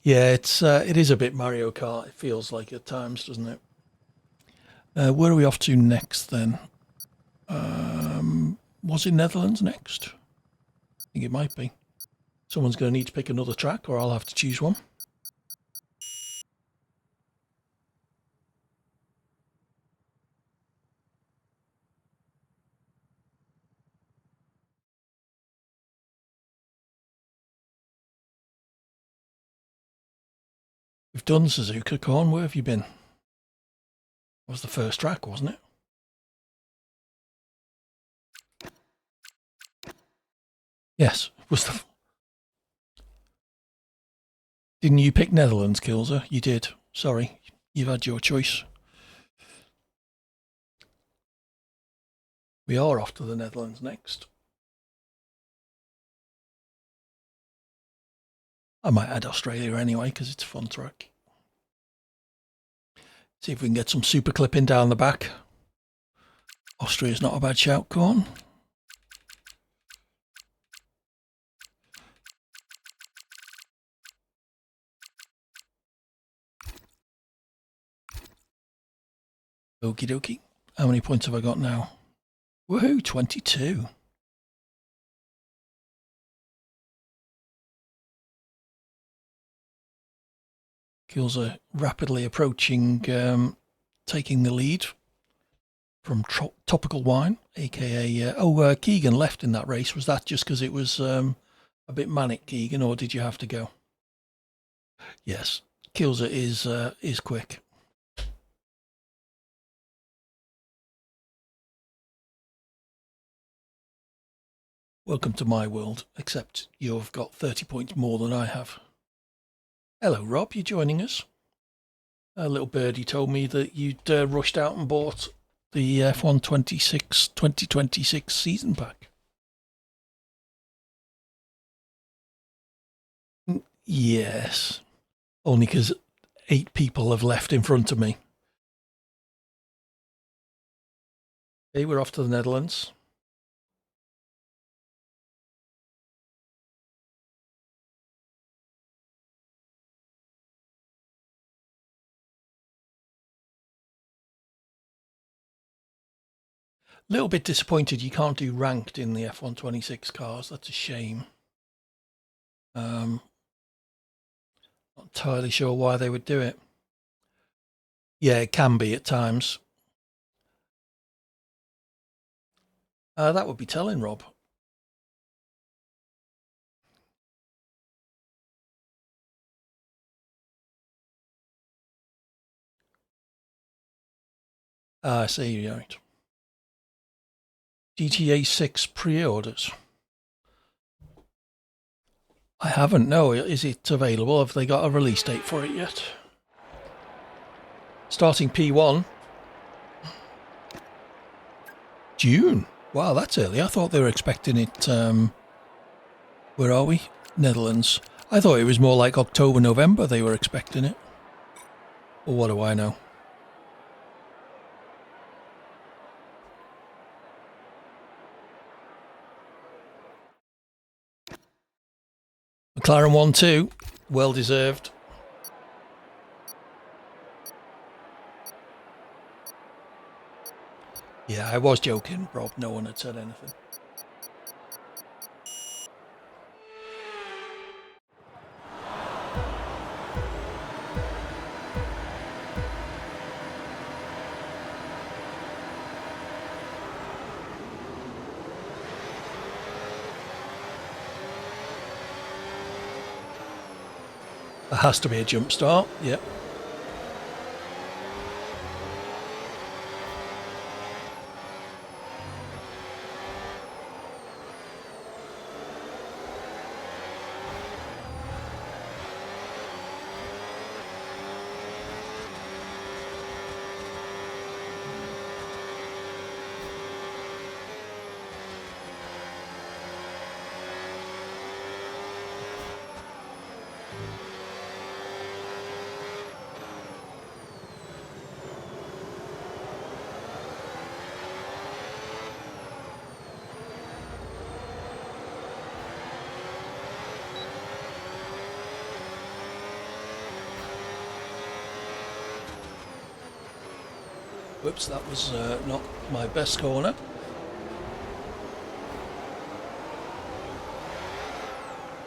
Yeah, it is a bit Mario Kart. It feels like at times, doesn't it? Where are we off to next then? Was it Netherlands next? I think it might be. Someone's going to need to pick another track, or I'll have to choose one. We've done Suzuka Corn. Where have you been? That was the first track, wasn't it? Yes, it was the... Didn't you pick Netherlands, Kilzer? You did. Sorry, you've had your choice. We are off to the Netherlands next. I might add Australia anyway, because it's a fun track. See if we can get some super clipping down the back. Austria's not a bad shout, Corn. Okie dokie. How many points have I got now? Woohoo, 22. Kills rapidly approaching, taking the lead from Topical Wine, aka... Keegan left in that race. Was that just because it was a bit manic, Keegan, or did you have to go? Yes, Kilzer is quick. Welcome to my world, except you've got 30 points more than I have. Hello, Rob, you joining us? A little birdie told me that you'd rushed out and bought the F1 2026 season pack. Yes, only because 8 people have left in front of me. Okay, we're off to the Netherlands. A little bit disappointed you can't do ranked in the F1 26 cars. That's a shame. Not entirely sure why they would do it. Yeah, it can be at times. That would be telling, Rob. I see, you're right. GTA 6 pre-orders. I haven't, no. Is it available? Have they got a release date for it yet? Starting P1. June. Wow, that's early. I thought they were expecting it... where are we? Netherlands. I thought it was more like October, November they were expecting it. Well, what do I know? McLaren 1-2. Well deserved. Yeah, I was joking, Rob. No one had said anything. There has to be a jump start. Yep. Whoops, that was not my best corner.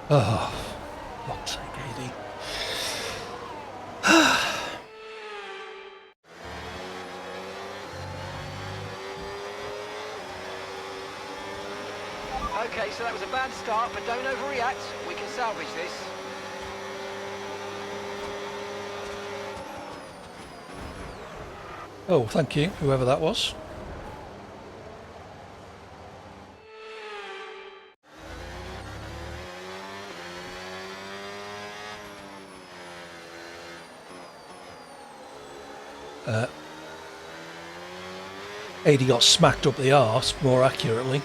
Oh, fuck's sake, AD. Okay, so that was a bad start, but don't overreact. We can salvage this. Oh, thank you, whoever that was. AD got smacked up the arse, more accurately.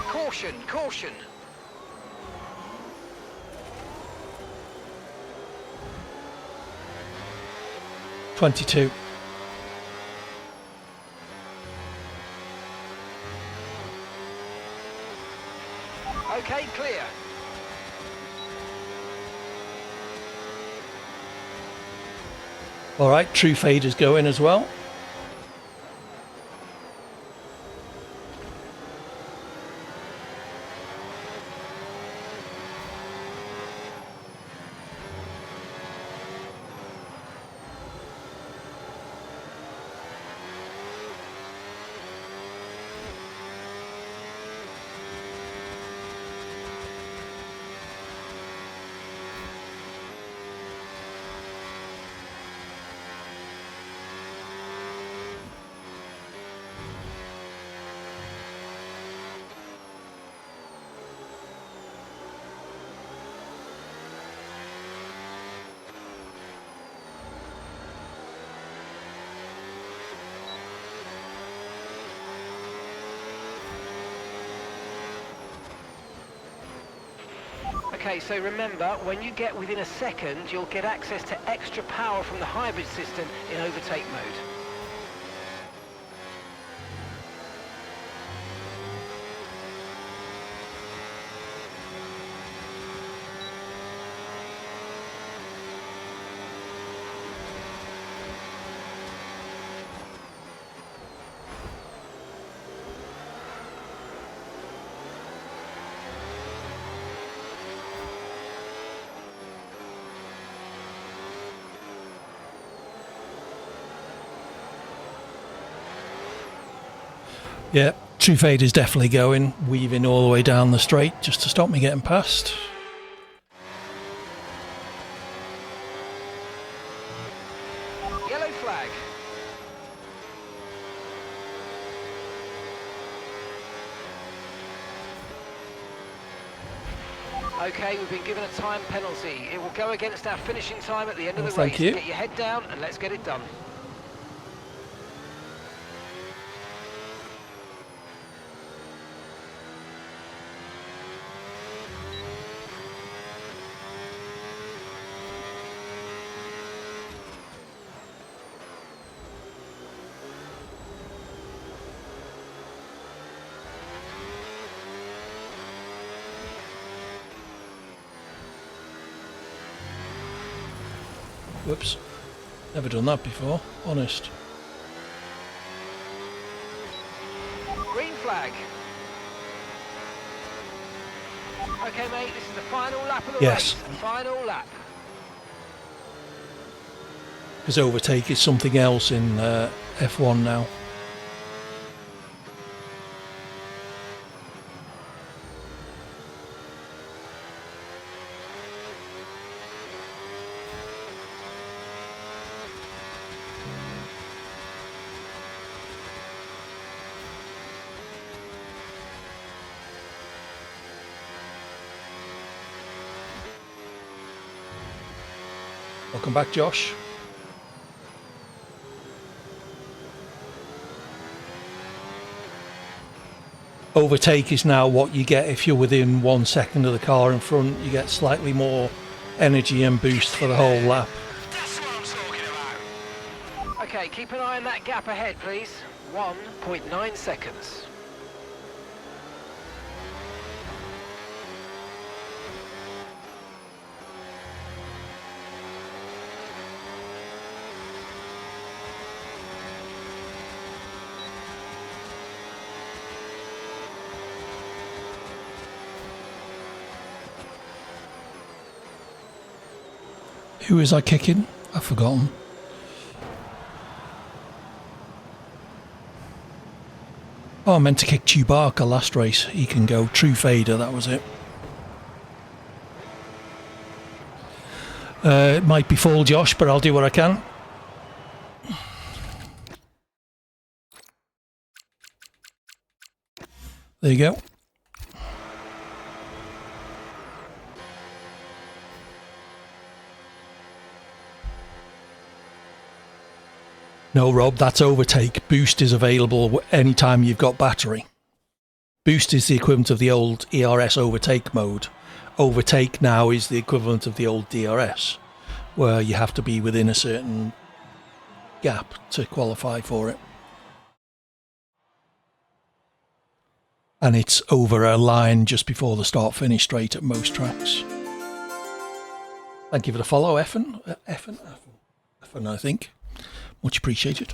Caution, caution. .22. Okay, clear. All right, True Fade is going as well. Okay, so remember, when you get within a second, you'll get access to extra power from the hybrid system in overtake mode. Yeah, True Fade is definitely going, weaving all the way down the straight just to stop me getting past. Yellow flag. Okay, we've been given a time penalty. It will go against our finishing time at the end of the race. Thank you. Get your head down and let's get it done. Whoops. Never done that before, honest. Green flag. Okay, mate, this is the final lap of the Yes. race. Final lap. Because overtake is something else in F1 now. Welcome back, Josh. Overtake is now what you get if you're within 1 second of the car in front. You get slightly more energy and boost for the whole lap. That's what I'm talking about. Okay, keep an eye on that gap ahead, please. 1.9 seconds. Who is I kicking? I've forgotten. Oh, I meant to kick Chewbacca last race. He can go. True fader, that was it. It might be full, Josh, but I'll do what I can. There you go. No, Rob, that's overtake. Boost is available anytime you've got battery. Boost is the equivalent of the old ERS overtake mode. Overtake now is the equivalent of the old DRS, where you have to be within a certain gap to qualify for it. And it's over a line just before the start-finish straight at most tracks. Thank you for the follow, Effin, I think. Much appreciated.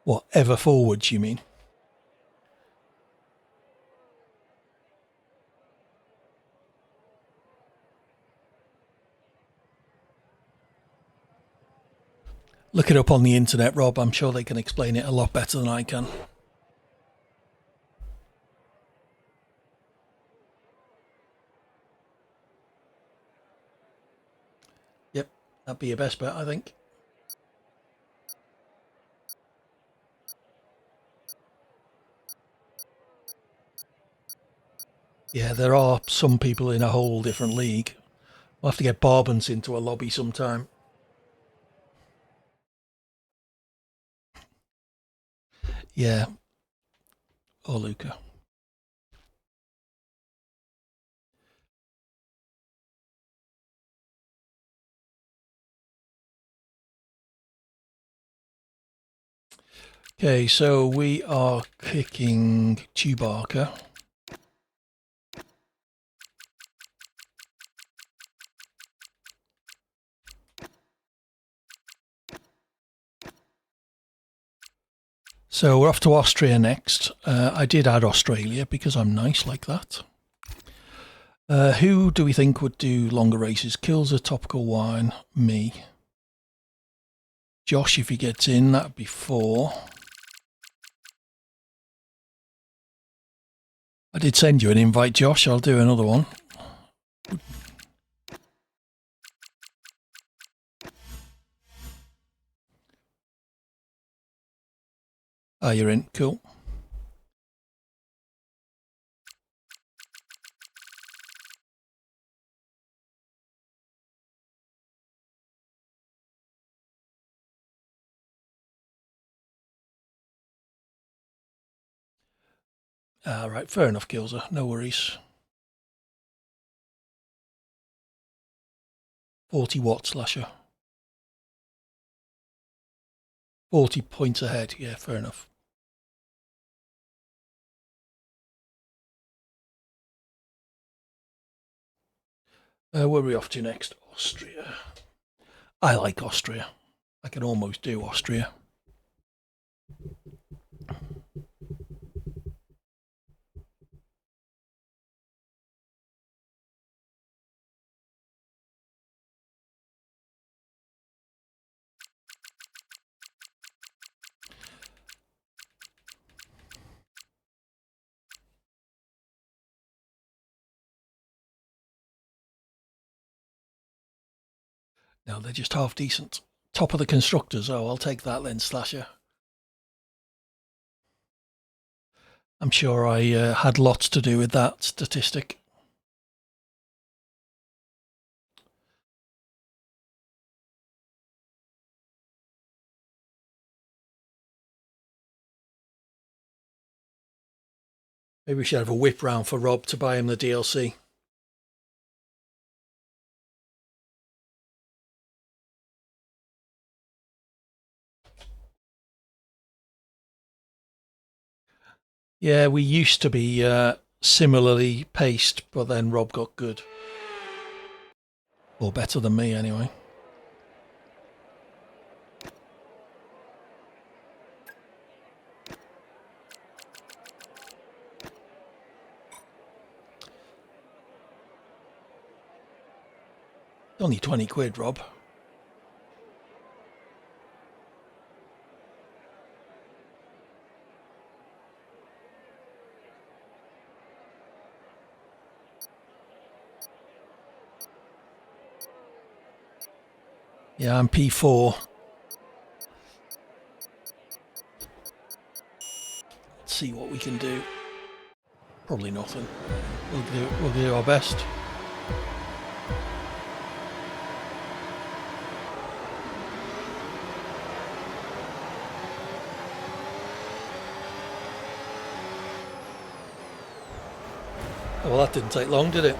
What, ever forwards, you mean? Look it up on the internet, Rob. I'm sure they can explain it a lot better than I can. Yep, that'd be your best bet, I think. Yeah, there are some people in a whole different league. We'll have to get Barbans into a lobby sometime. Yeah. Or Luca. Okay, so we are kicking Chewbacca. So we're off to Austria next. I did add Australia because I'm nice like that. Who do we think would do longer races? Kills a topical wine. Me. Josh, if he gets in, that'd be 4. I did send you an invite, Josh. I'll do another one. Ah, you're in. Cool. Right, fair enough, Gilza. No worries. 40 watt slasher. 40 points ahead. Yeah, fair enough. Where are we off to next? Austria. I like Austria. I can almost do Austria. No, they're just half decent. Top of the constructors. Oh, I'll take that then, Slasher. I'm sure I had lots to do with that statistic. Maybe we should have a whip round for Rob to buy him the DLC. Yeah, we used to be similarly paced, but then Rob got good. Or better than me, anyway. Only 20 quid, Rob. Yeah, I'm P4. Let's see what we can do. Probably nothing. We'll do our best. Well, that didn't take long, did it?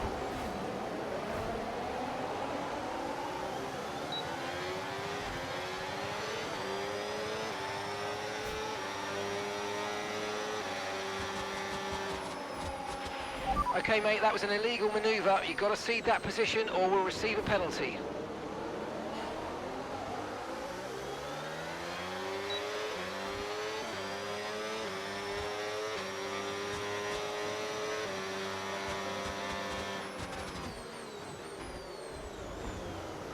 Okay, mate, that was an illegal manoeuvre. You've got to cede that position or we'll receive a penalty.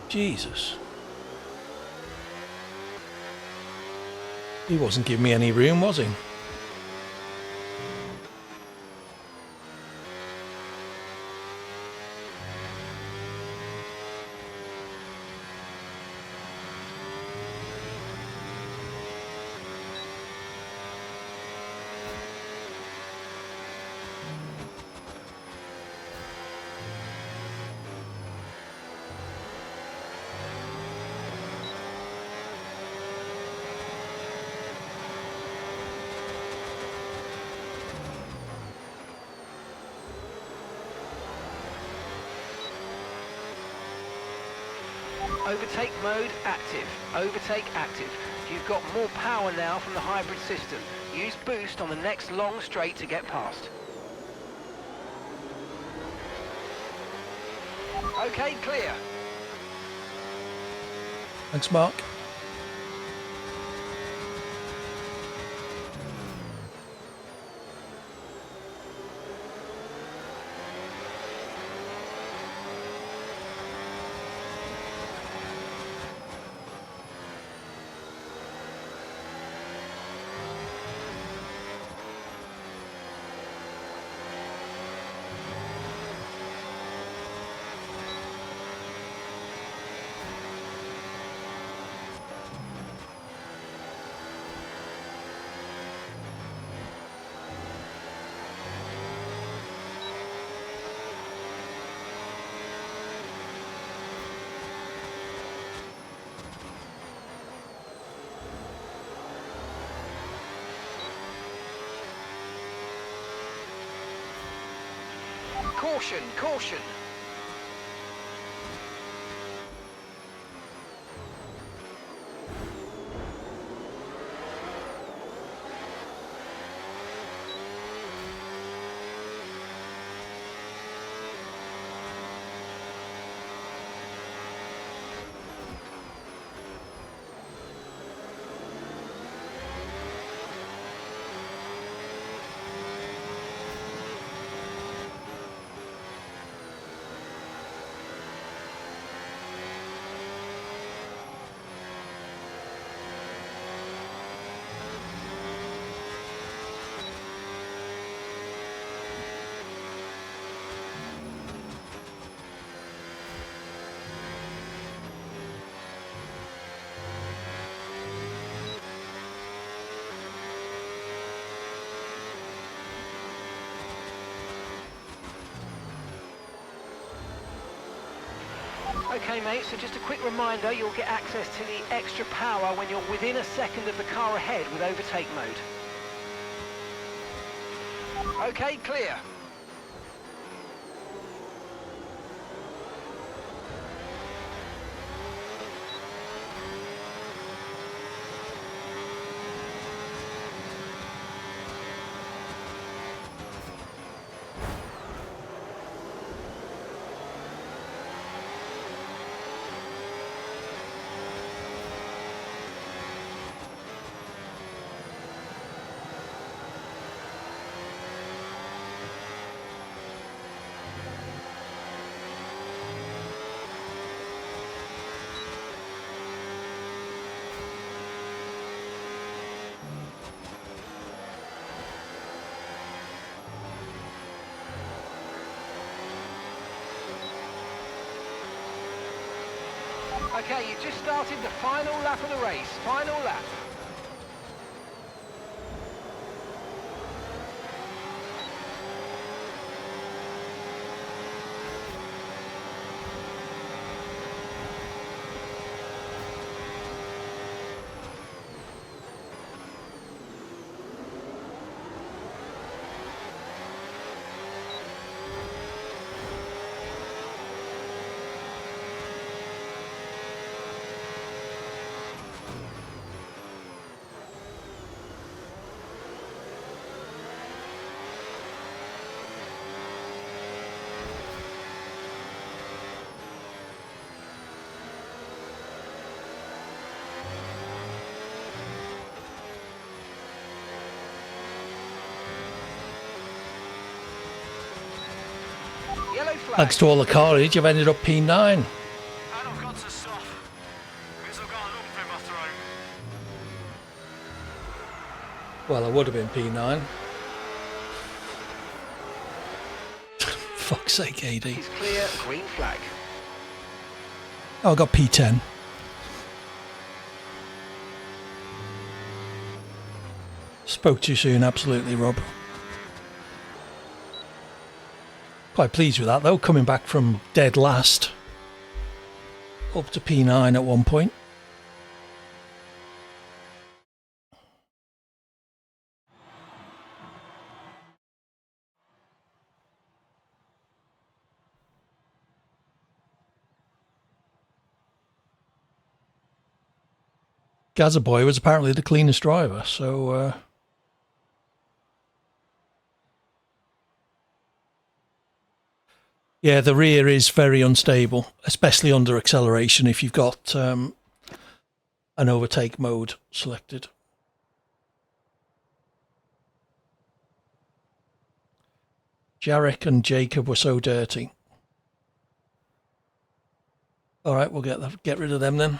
Jesus. He wasn't giving me any room, was he? Overtake mode active. Overtake active. You've got more power now from the hybrid system. Use boost on the next long straight to get past. Okay, clear. Thanks, Mark. Caution, caution. Okay, mate, so just a quick reminder, you'll get access to the extra power when you're within a second of the car ahead with overtake mode. Okay, clear. Okay, you just started the final lap of the race. Final lap. Yellow flag. Thanks to all the carnage, I've ended up P9. And I've got to stop because I've got an lump in my throat. Well, I would have been P9. Fuck's sake, AD. Is clear, green flag. Oh, I got P10. Spoke too soon, absolutely, Rob. Quite pleased with that, though, coming back from dead last up to P9 at one point. Gaza Boy was apparently the cleanest driver, so yeah, the rear is very unstable, especially under acceleration if you've got an overtake mode selected. Jarek and Jacob were so dirty. All right, we'll get rid of them then.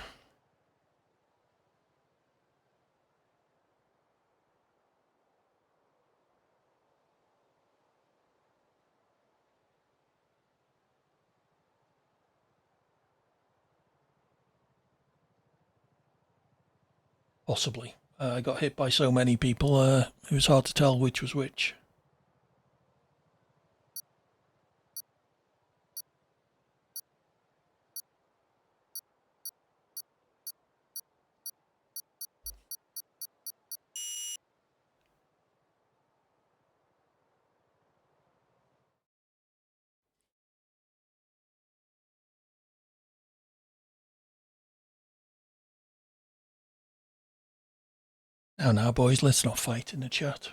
Possibly. I got hit by so many people, it was hard to tell which was which. Now, boys, let's not fight in the chat.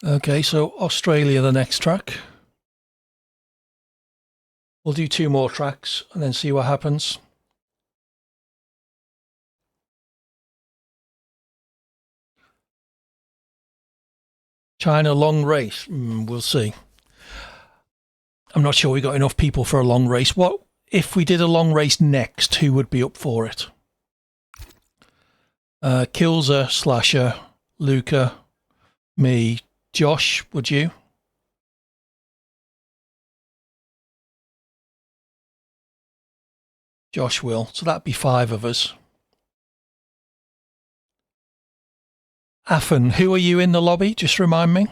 Okay, so Australia, the next track. We'll do 2 more tracks and then see what happens. China long race. We'll see. I'm not sure we got enough people for a long race. What if we did a long race next? Who would be up for it? Kilza, Slasher, Luca, me, Josh. Would you? Josh will. So that'd be 5 of us. Affan, who are you in the lobby? Just remind me.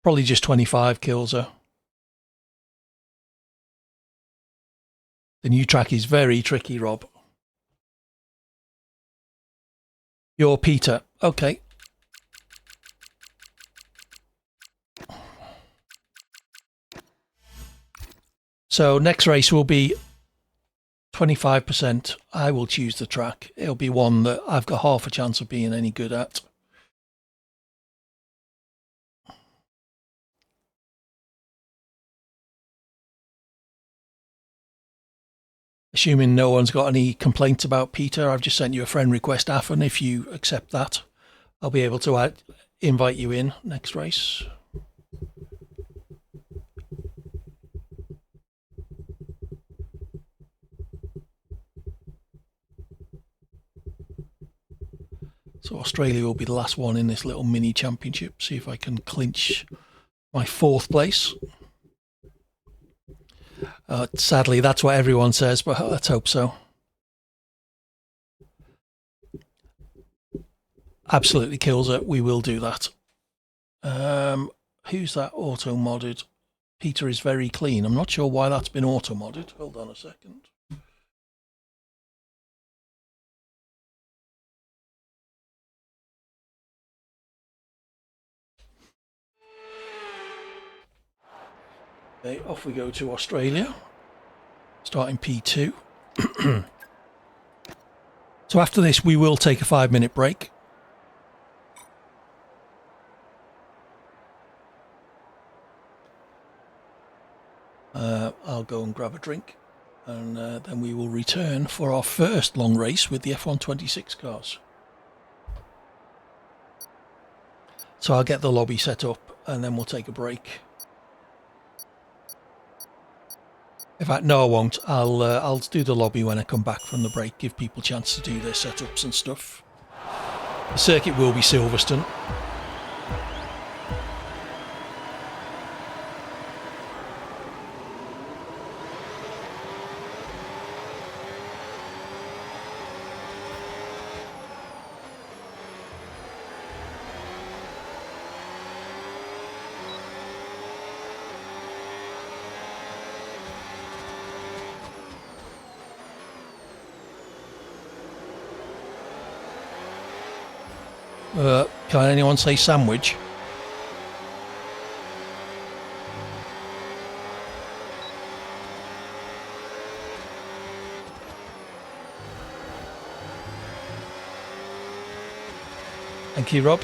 Probably just 25 kills her. The new track is very tricky, Rob. You're Peter. Okay. So next race will be 25%. I will choose the track. It'll be one that I've got half a chance of being any good at. Assuming no one's got any complaints about Peter, I've just sent you a friend request, Affan. If you accept that, I'll be able to invite you in next race. So Australia will be the last one in this little mini championship. See if I can clinch my 4th place. Sadly, that's what everyone says, but let's hope so. Absolutely kills it. We will do that. Who's that auto-modded? Peter is very clean. I'm not sure why that's been auto-modded. Hold on a second. Okay, off we go to Australia, starting P2. So after this, we will take a 5-minute break. I'll go and grab a drink, and then we will return for our first long race with the F126 cars. So I'll get the lobby set up, and then we'll take a break. In fact, no, I won't. I'll do the lobby when I come back from the break, give people a chance to do their setups and stuff. The circuit will be Silverstone. Can anyone say sandwich? Thank you, Rob.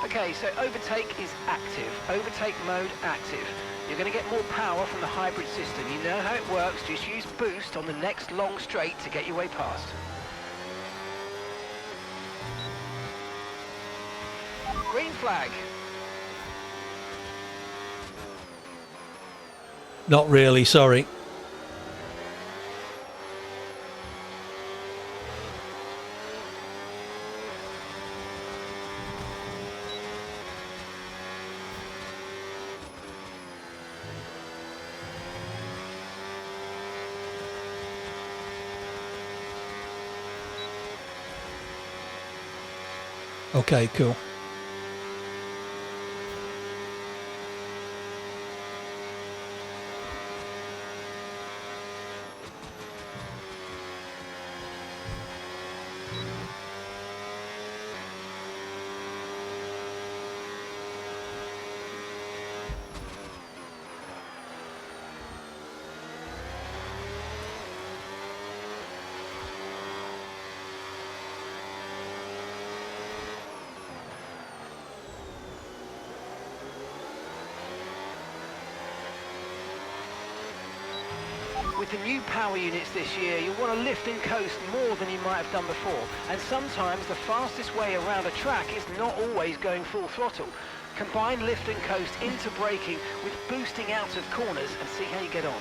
Okay, so overtake is active. Overtake mode active. You're going to get more power from the hybrid system. You know how it works. Just use boost on the next long straight to get your way past. Green flag. Not really, sorry. Okay, cool. with the new power units this year, you'll want to lift and coast more than you might have done before. And sometimes the fastest way around a track is not always going full throttle. Combine lift and coast into braking with boosting out of corners and see how you get on.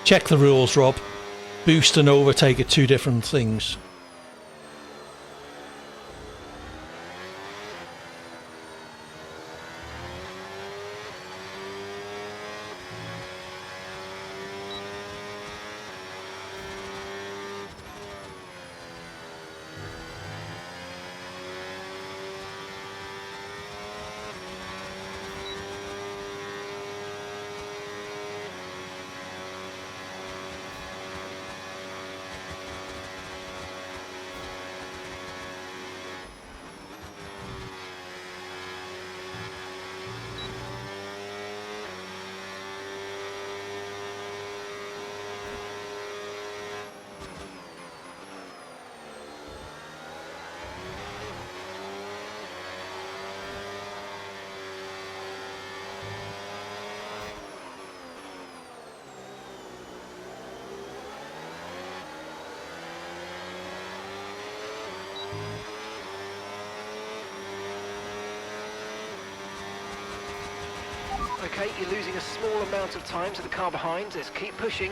Check the rules, Rob. Boost and overtake are two different things. Okay, you're losing a small amount of time to the car behind. Let's keep pushing.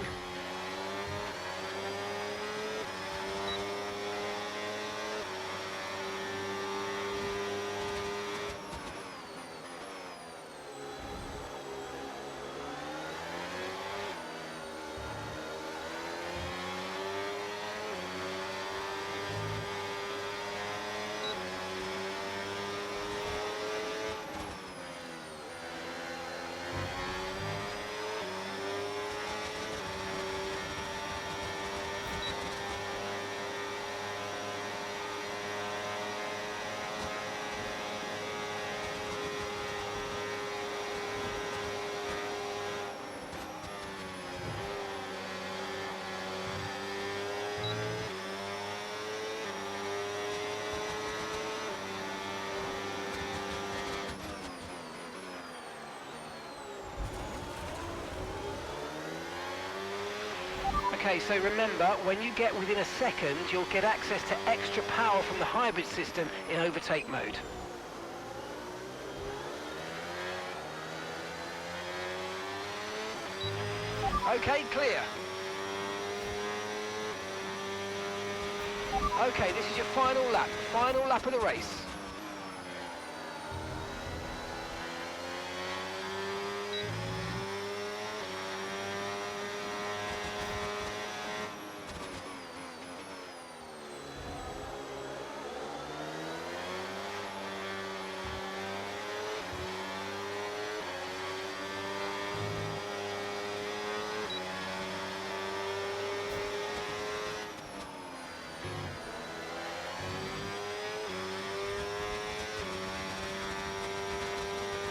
Okay, so remember, when you get within a second, you'll get access to extra power from the hybrid system in overtake mode. Okay, clear. Okay, this is your final lap of the race.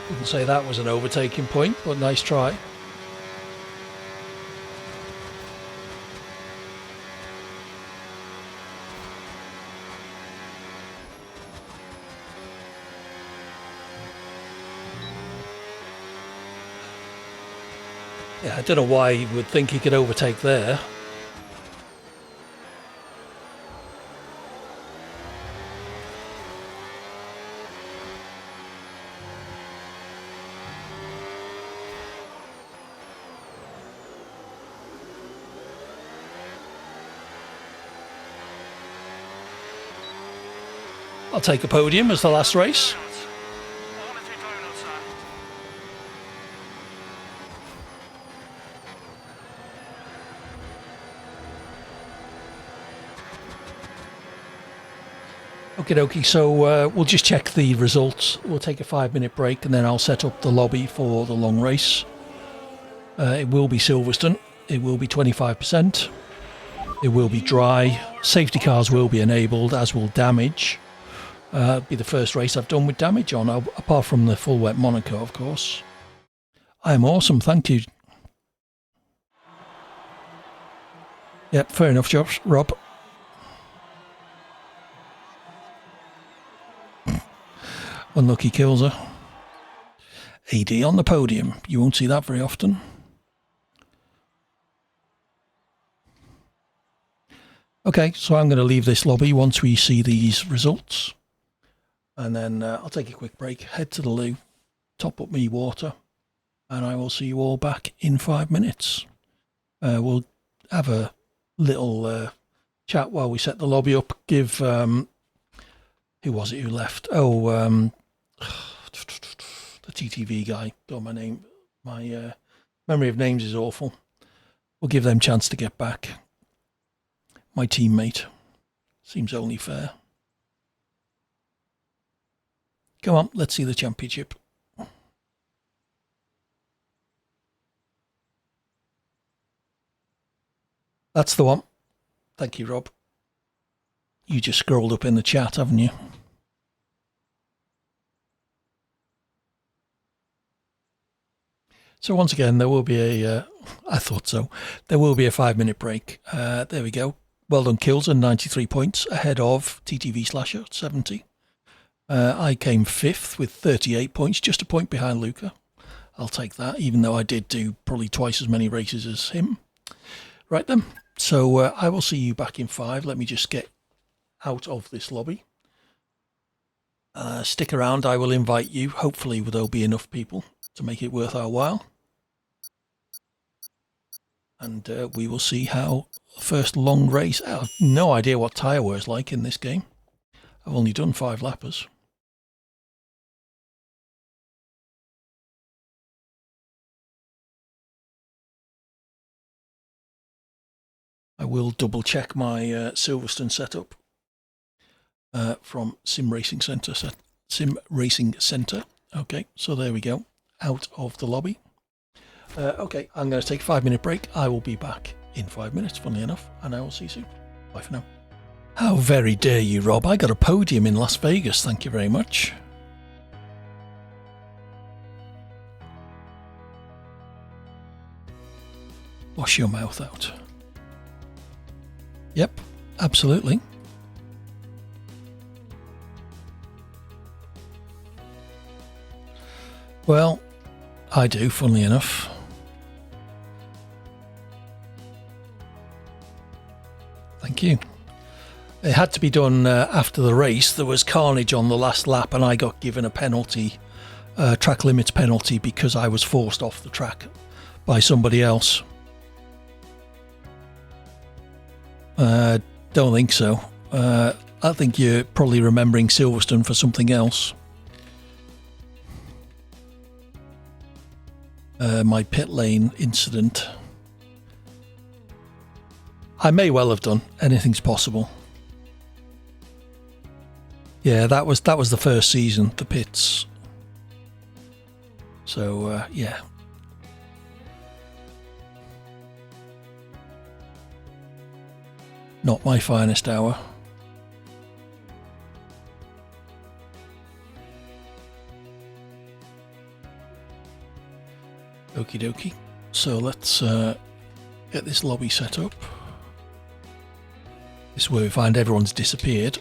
Wouldn't say that was an overtaking point, but nice try. Yeah, I don't know why he would think he could overtake there. I'll take a podium as the last race. Okie dokie, so we'll just check the results. We'll take a 5-minute break and then I'll set up the lobby for the long race. It will be Silverstone. It will be 25%. It will be dry. Safety cars will be enabled, as will damage. It'll be the first race I've done with damage on, apart from the full wet Monaco, of course. I am awesome, thank you. Yep, fair enough, Josh. Rob. Unlucky kills her. AD on the podium. You won't see that very often. Okay, so I'm going to leave this lobby once we see these results. And then I'll take a quick break, head to the loo, top up me water, and I will see you all back in 5 minutes. We'll have a little chat while we set the lobby up. Give who was it who left? Oh, the TTV guy. God, my memory of names is awful. We'll give them a chance to get back. My teammate. Seems only fair. Come on, let's see the championship. That's the one. Thank you, Rob. You just scrolled up in the chat, haven't you? So once again, there will be a... I thought so. There will be a 5-minute break. There we go. Well done, Kills, and 93 points ahead of TTV Slasher, 70. I came 5th with 38 points, just a point behind Luca. I'll take that, even though I did do probably twice as many races as him. Right then, so I will see you back in 5. Let me just get out of this lobby. Stick around, I will invite you. Hopefully there'll be enough people to make it worth our while. And we will see how the first long race... I have no idea what tyre wear is like in this game. I've only done 5 lappers. I will double check my Silverstone setup from Sim Racing Centre. Okay, so there we go. Out of the lobby. Okay, I'm going to take a 5-minute break. I will be back in 5 minutes, funnily enough, and I will see you soon. Bye for now. How very dare you, Rob. I got a podium in Las Vegas. Thank you very much. Wash your mouth out. Yep, absolutely. Well, I do, funnily enough. Thank you. It had to be done after the race. There was carnage on the last lap and I got given a penalty, track limits penalty, because I was forced off the track by somebody else. Don't think so. I think you're probably remembering Silverstone for something else. My pit lane incident. I may well have done. Anything's possible. Yeah, that was the first season, the pits. So yeah. Not my finest hour. Okie dokie. So let's get this lobby set up. This is where we find everyone's disappeared.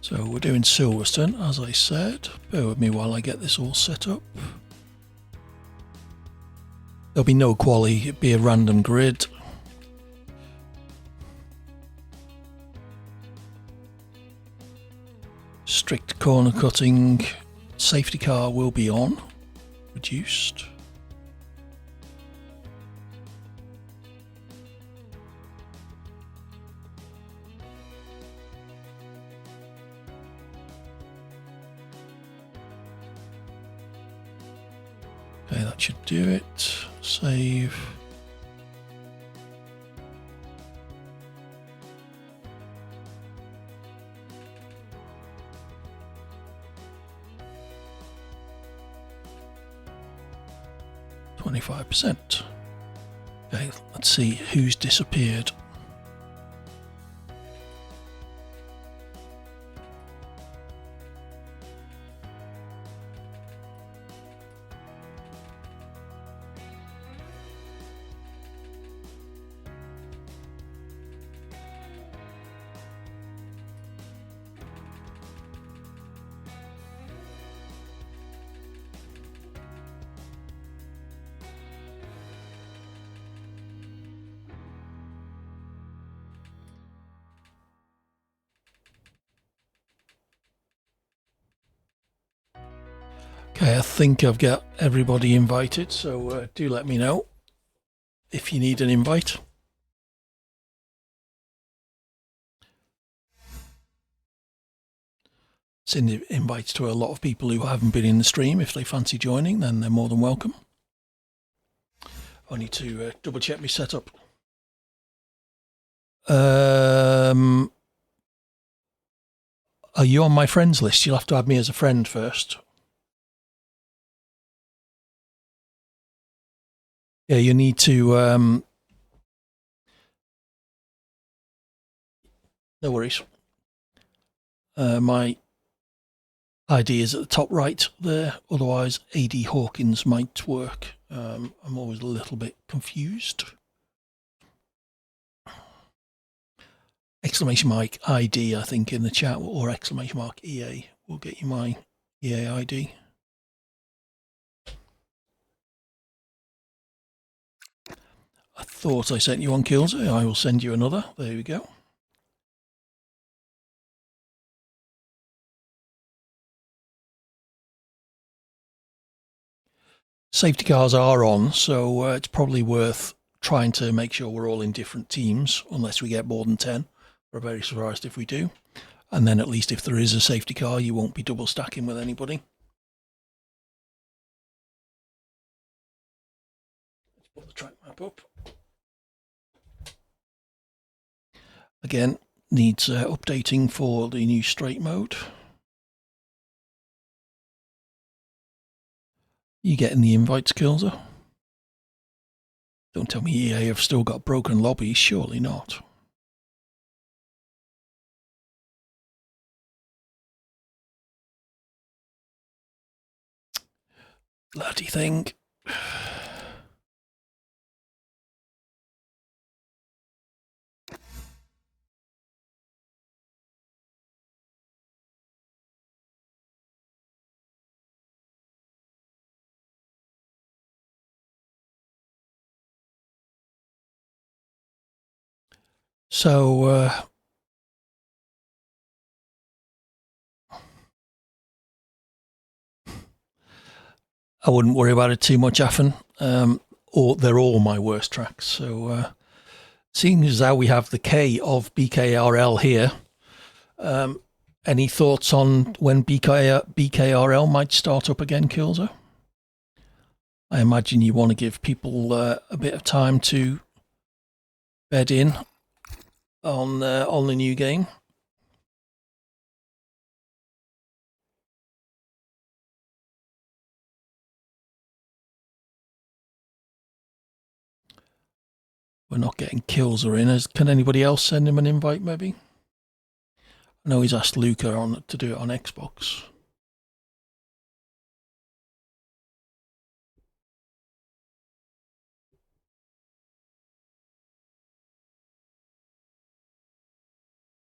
So we're doing Silverstone, as I said. Bear with me while I get this all set up. There'll be no quali, it'll be a random grid. Strict corner cutting. Safety car will be on. Reduced. Okay, that should do it. Save. %. Okay, let's see who's disappeared. Okay, I think I've got everybody invited, so do let me know if you need an invite. Send invites to a lot of people who haven't been in the stream. If they fancy joining, then they're more than welcome. I need to double check my setup. Are you on my friends list? You'll have to add me as a friend first. Yeah, you need to. No worries. My ID is at the top right there. Otherwise, AD Hawkins might work. I'm always a little bit confused. Exclamation mark ID, I think, in the chat, or exclamation mark EA will get you my EA ID. I thought I sent you one, Killsy. I will send you another. There we go. Safety cars are on, so it's probably worth trying to make sure we're all in different teams, unless we get more than 10. We're very surprised if we do. And then at least if there is a safety car, you won't be double stacking with anybody. Let's put the track map up. Again, needs updating for the new straight mode. You getting the invites, Kilser? Don't tell me EA have still got broken lobbies, surely not. Bloody thing. So, I wouldn't worry about it too much, Affin. Or they're all my worst tracks. So, seeing as how we have the K of BKRL here, any thoughts on when BKRL might start up again, Kilser? I imagine you want to give people a bit of time to bed in on the new game. We're not getting Kilser in. Can anybody else send him an invite, maybe? I know he's asked Luca to do it on Xbox.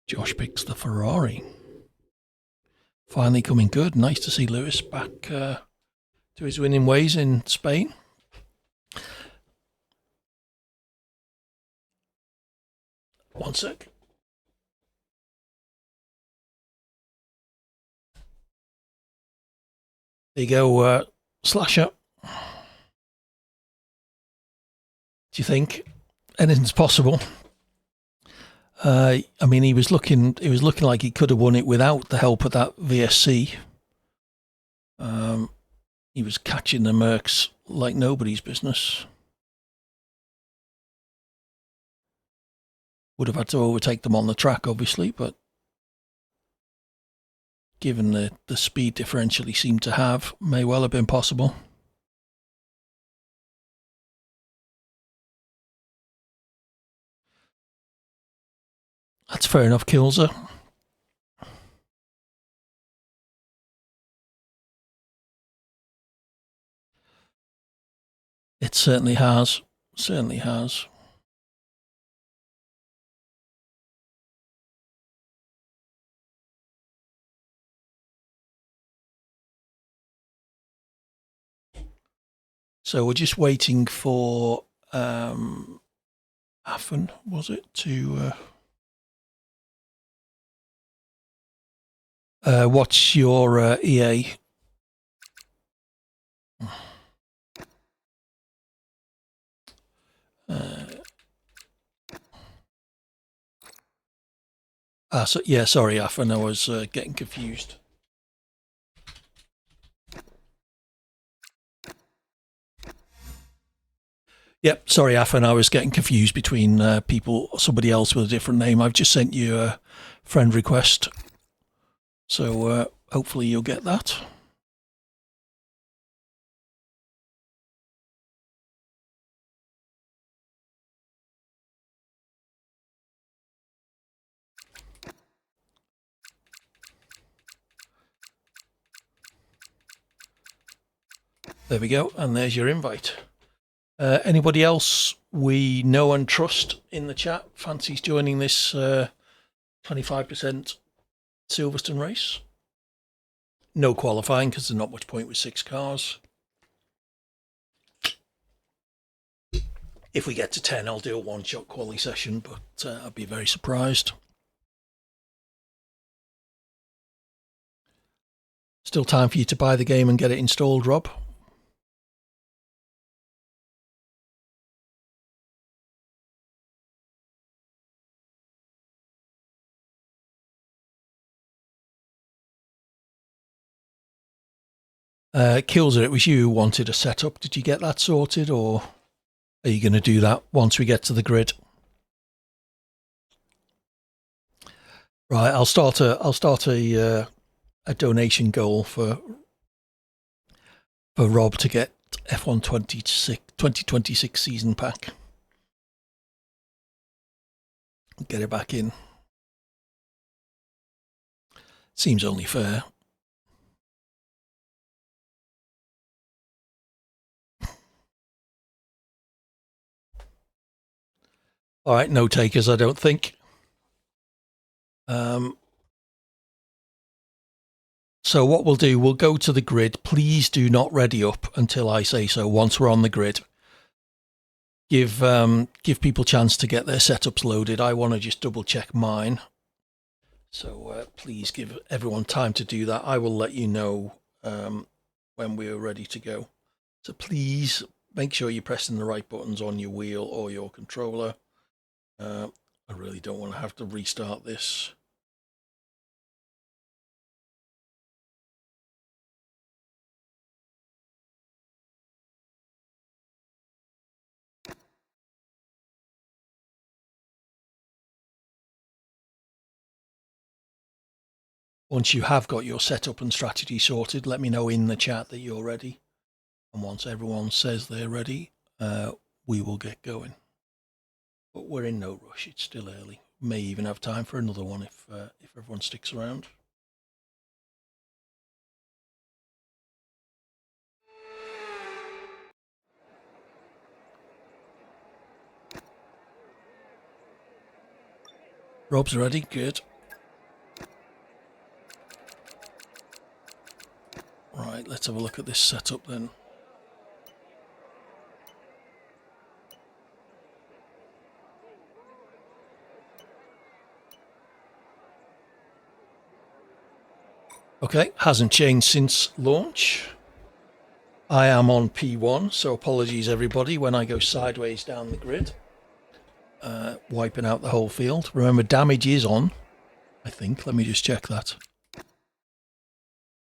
Josh picks the Ferrari. Finally coming good. Nice to see Lewis back to his winning ways in Spain. One sec. There you go, Slasher. Do you think anything's possible? I mean, it was looking like he could have won it without the help of that VSC. He was catching the Mercs like nobody's business. Would have had to overtake them on the track, obviously, but given the speed differential he seemed to have, may well have been possible. That's fair enough, Kilser. It certainly has. Certainly has. So we're just waiting for Affin, was it, to what's your EA So, yeah, sorry, Afan, I was getting confused. Yep, sorry, Afan, I was getting confused between somebody else with a different name. I've just sent you a friend request, so hopefully you'll get that. There we go, and there's your invite. Anybody else we know and trust in the chat fancies joining this 25% Silverstone race? No qualifying because there's not much point with 6 cars. If we get to 10, I'll do a one-shot quali session, but I'd be very surprised. Still time for you to buy the game and get it installed, Rob? Kills it was you who wanted a setup. Did you get that sorted, or are you going to do that once we get to the grid? Right, I'll start a donation goal for Rob to get F1 2026 season pack. Get it back in. Seems only fair. All right, no takers, I don't think. So what we'll do, we'll go to the grid. Please do not ready up until I say so. Once we're on the grid, give people a chance to get their setups loaded. I want to just double check mine. So please give everyone time to do that. I will let you know when we're ready to go. So please make sure you're pressing the right buttons on your wheel or your controller. I really don't want to have to restart this. Once you have got your setup and strategy sorted, let me know in the chat that you're ready. And once everyone says they're ready, we will get going. But we're in no rush. It's still early. May even have time for another one if everyone sticks around. Rob's ready. Good. Right, let's have a look at this setup then. Okay, hasn't changed since launch. I am on P1, so apologies everybody when I go sideways down the grid. Wiping out the whole field. Remember, damage is on, I think. Let me just check that.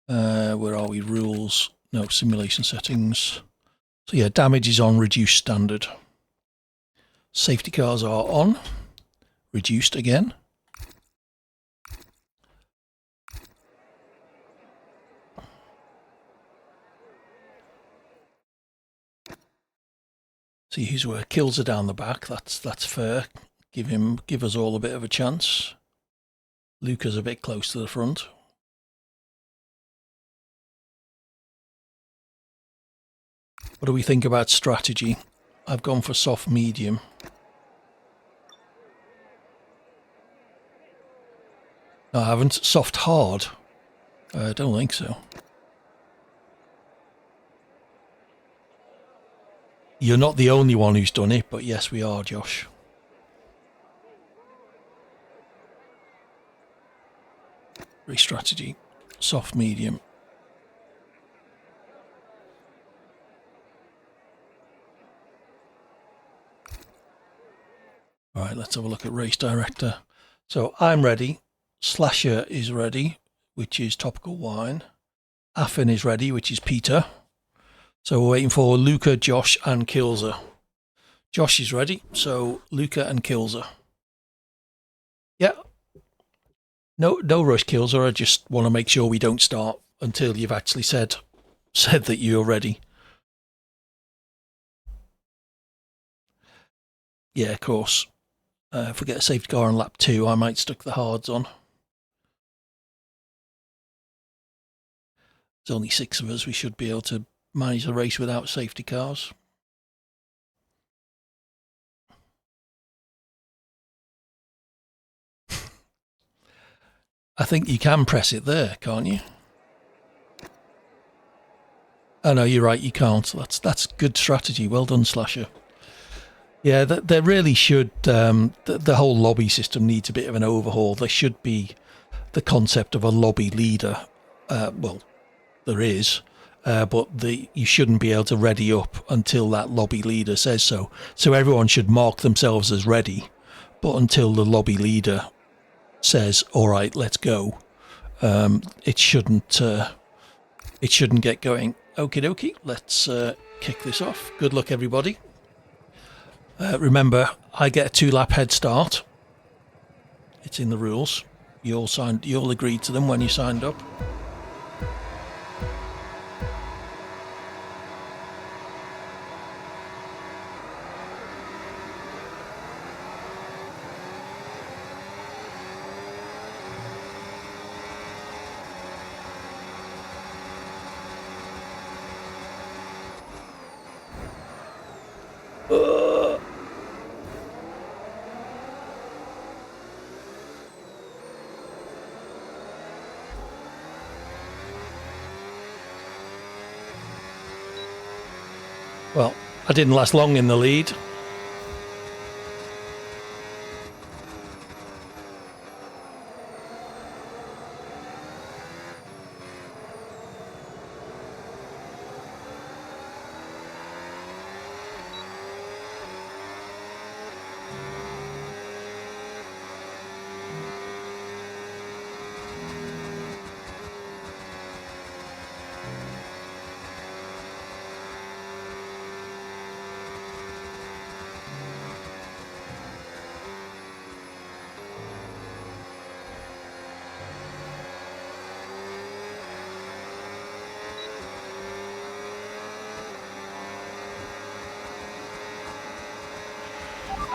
Where are we? Rules. No, simulation settings. So yeah, damage is on, reduced standard. Safety cars are on, reduced again. See who's where. Kills are down the back. That's fair. Give us all a bit of a chance. Luca's a bit close to the front. What do we think about strategy? I've gone for soft medium. No, I haven't. Soft hard. I don't think so. You're not the only one who's done it, but yes, we are, Josh. Strategy, soft medium. All right, let's have a look at race director. So I'm ready. Slasher is ready, which is Topical Wine. Affin is ready, which is Peter. So we're waiting for Luca, Josh, and Kilzer. Josh is ready, so Luca and Kilzer. Yeah. No rush, Kilzer. I just want to make sure we don't start until you've actually said that you're ready. Yeah, of course. If we get a safety car on lap 2, I might stick the hards on. There's only 6 of us. We should be able to manage the race without safety cars. I think you can press it there, can't you? Oh no, you're right, you can't. That's good strategy. Well done, Slasher. Yeah, there really should, the whole lobby system needs a bit of an overhaul. There should be the concept of a lobby leader. Well, there is, but you shouldn't be able to ready up until that lobby leader says so. So everyone should mark themselves as ready, but until the lobby leader says, all right, let's go, it shouldn't get going. Okie dokie, let's kick this off. Good luck, everybody. Remember, I get a 2-lap head start. It's in the rules. You all agreed to them when you signed up. Well, I didn't last long in the lead.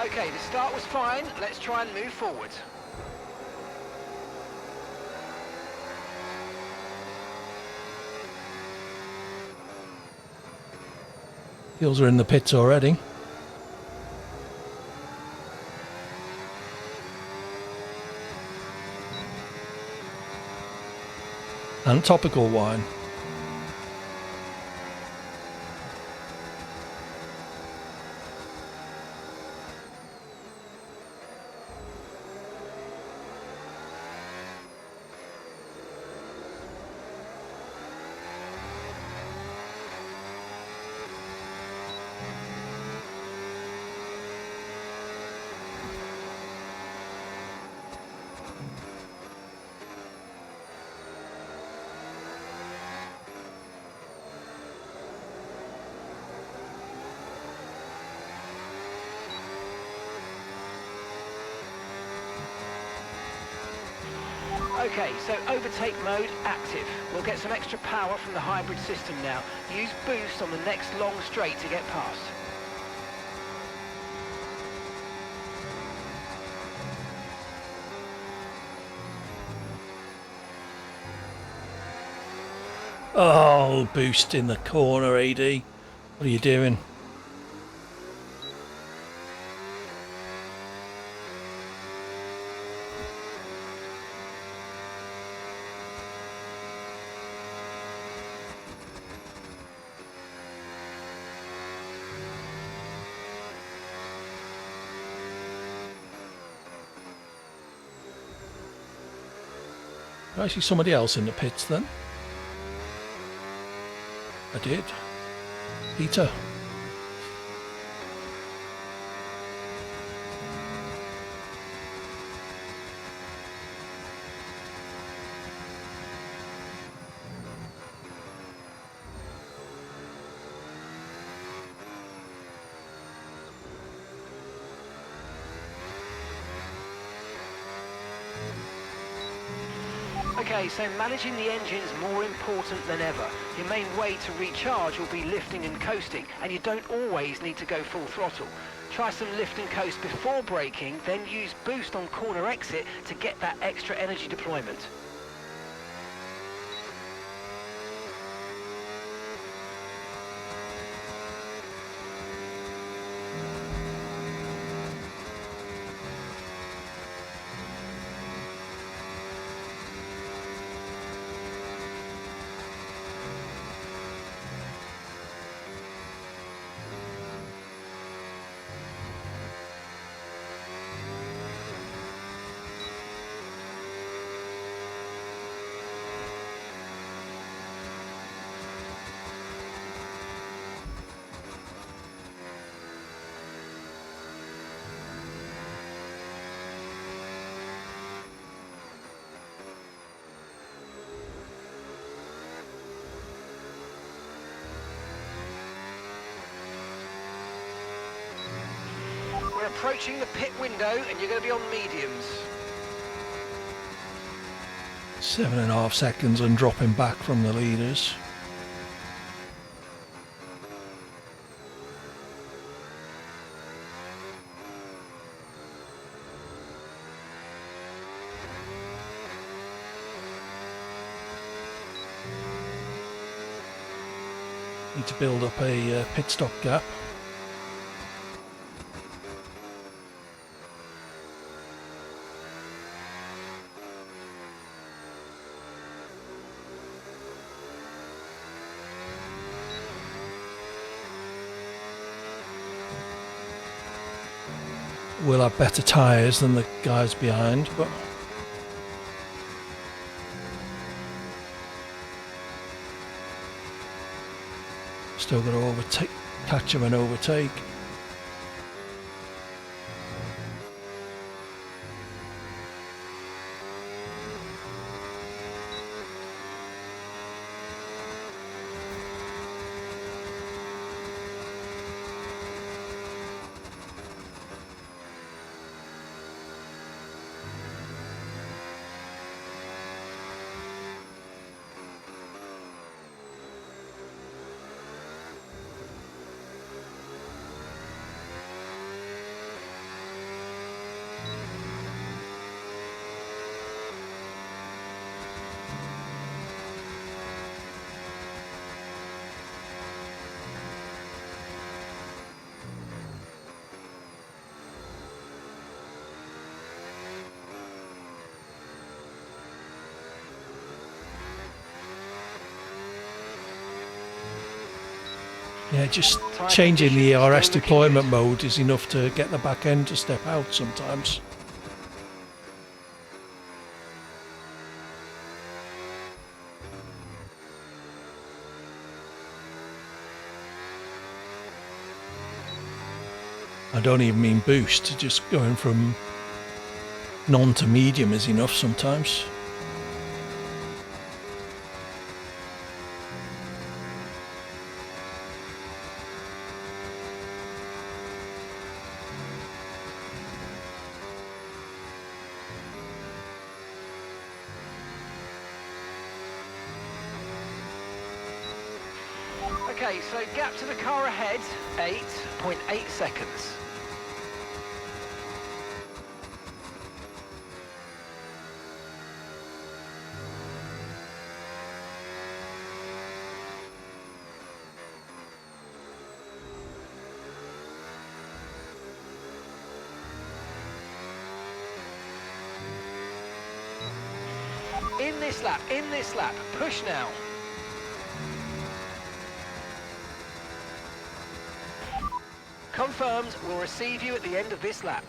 Okay, the start was fine. Let's try and move forward. Hills are in the pits already. And Topical Wine. Okay, so overtake mode active. We'll get some extra power from the hybrid system now. Use boost on the next long straight to get past. Oh, boost in the corner, AD. What are you doing? I see somebody else in the pits then. I did. Peter. Okay, so managing the engine's more important than ever. Your main way to recharge will be lifting and coasting, and you don't always need to go full throttle. Try some lift and coast before braking, then use boost on corner exit to get that extra energy deployment. We're approaching the pit window and you're going to be on mediums. 7.5 seconds and dropping back from the leaders. Need to build up a pit stop gap. We'll have better tyres than the guys behind, but still got to overtake, catch them and overtake. Yeah, just changing the ERS deployment mode is enough to get the back end to step out sometimes. I don't even mean boost, just going from non to medium is enough sometimes. Okay, so gap to the car ahead, 8.8 seconds. In this lap, push now. Confirmed, we'll receive you at the end of this lap.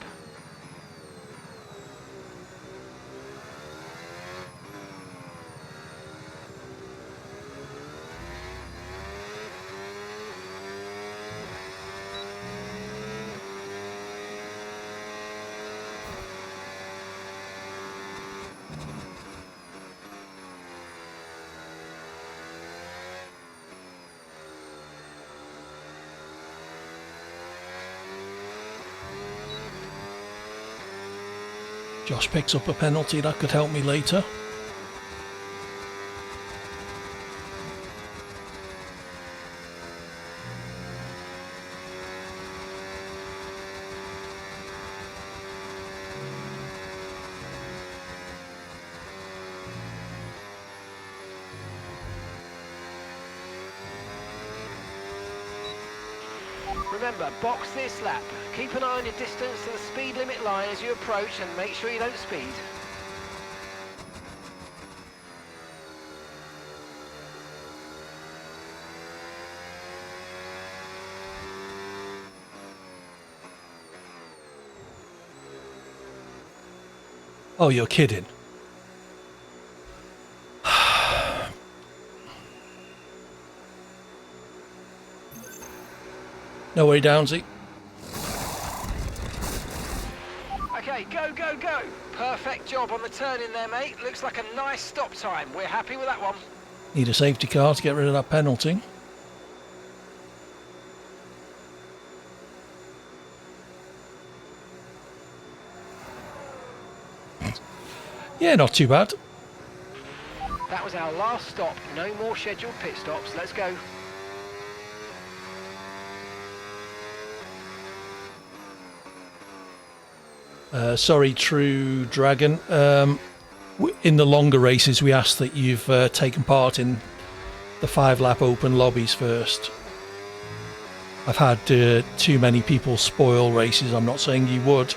Josh picks up a penalty, that could help me later. remember, box this lap. Keep an eye on your distance to the speed limit line as you approach and make sure you don't speed. Oh, you're kidding. No way, Downsy. Okay, go, go, go. Perfect job on the turn in there, mate. Looks like a nice stop time. We're happy with that one. Need a safety car to get rid of that penalty. Yeah, not too bad. That was our last stop. No more scheduled pit stops. Let's go. Sorry, True Dragon. In the longer races, we ask that you've taken part in the 5-lap open lobbies first. I've had too many people spoil races. I'm not saying you would,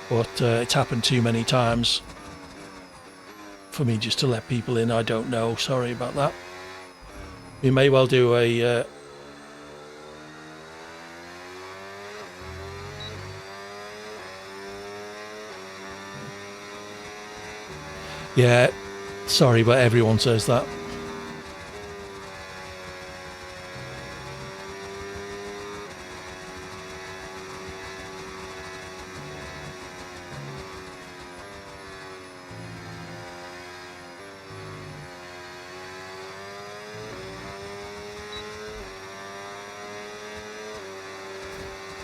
but it's happened too many times for me just to let people in. I don't know. Sorry about that. We may well do a... yeah, sorry, but everyone says that.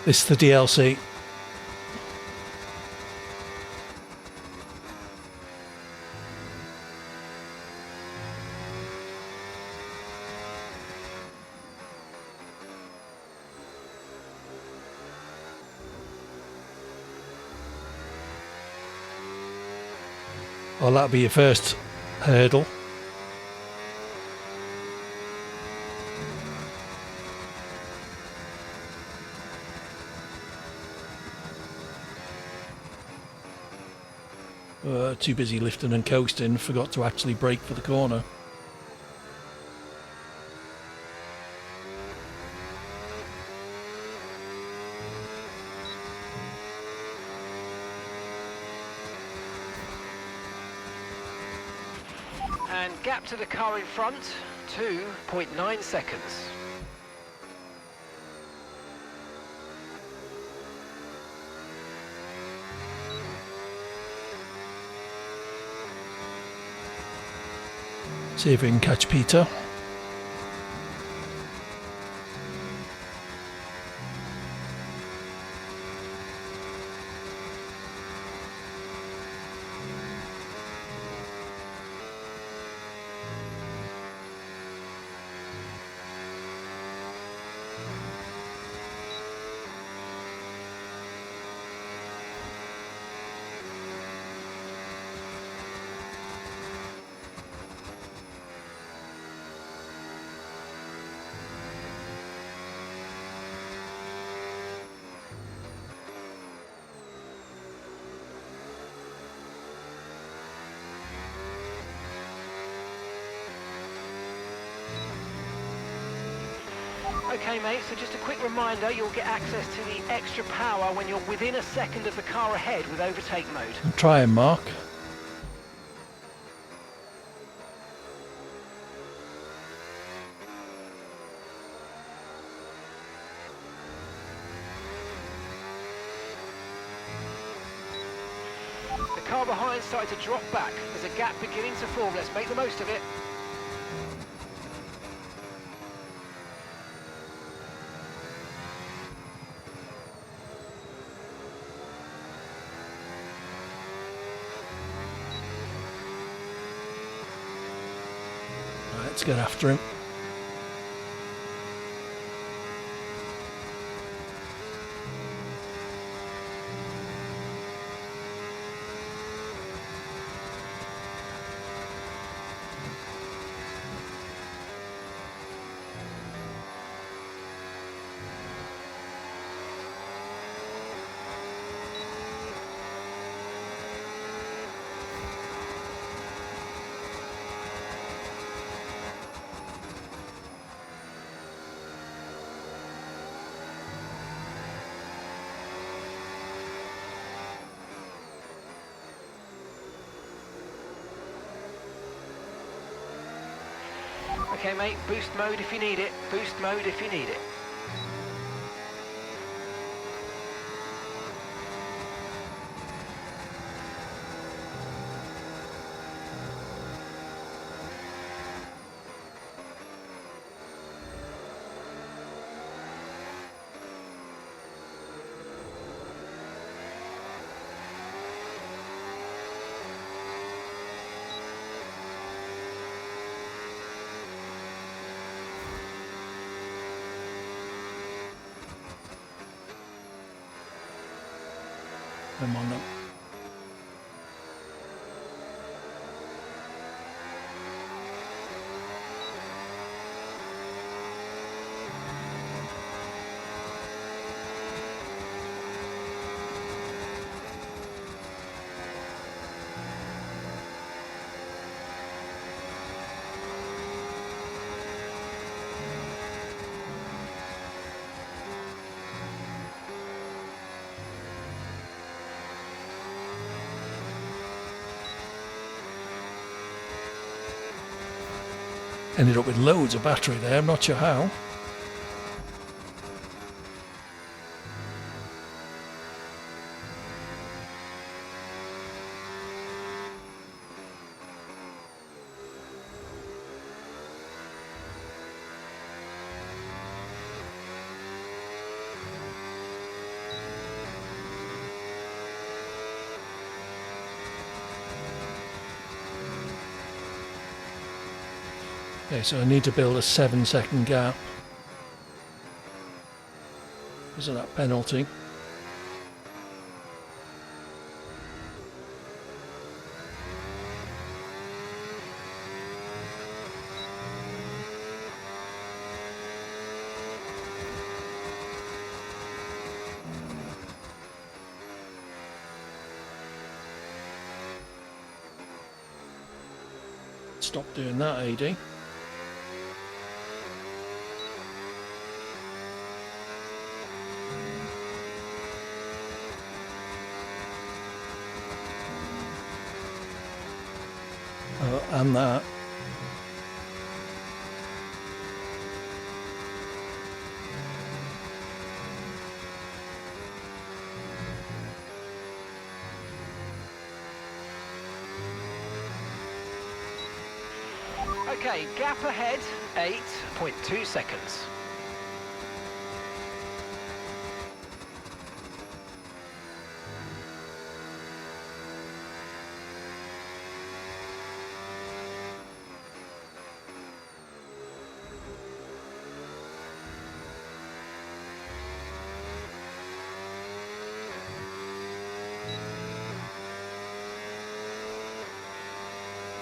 It's the DLC. Well, that'll be your first hurdle. Too busy lifting and coasting, forgot to actually brake for the corner. And gap to the car in front, 2.9 seconds. See if we can catch Peter. Okay, mate, so just a quick reminder, you'll get access to the extra power when you're within a second of the car ahead with overtake mode. Try him, Mark. The car behind started to drop back. There's a gap beginning to form. Let's make the most of it. Right, let's get after him. Okay, mate, boost mode if you need it. Boost mode if you need it. Come on then. Ended up with loads of battery there, I'm not sure how. Okay, so I need to build a 7-second gap because of that penalty. Stop doing that, AD. And that. Okay, gap ahead, 8.2 seconds.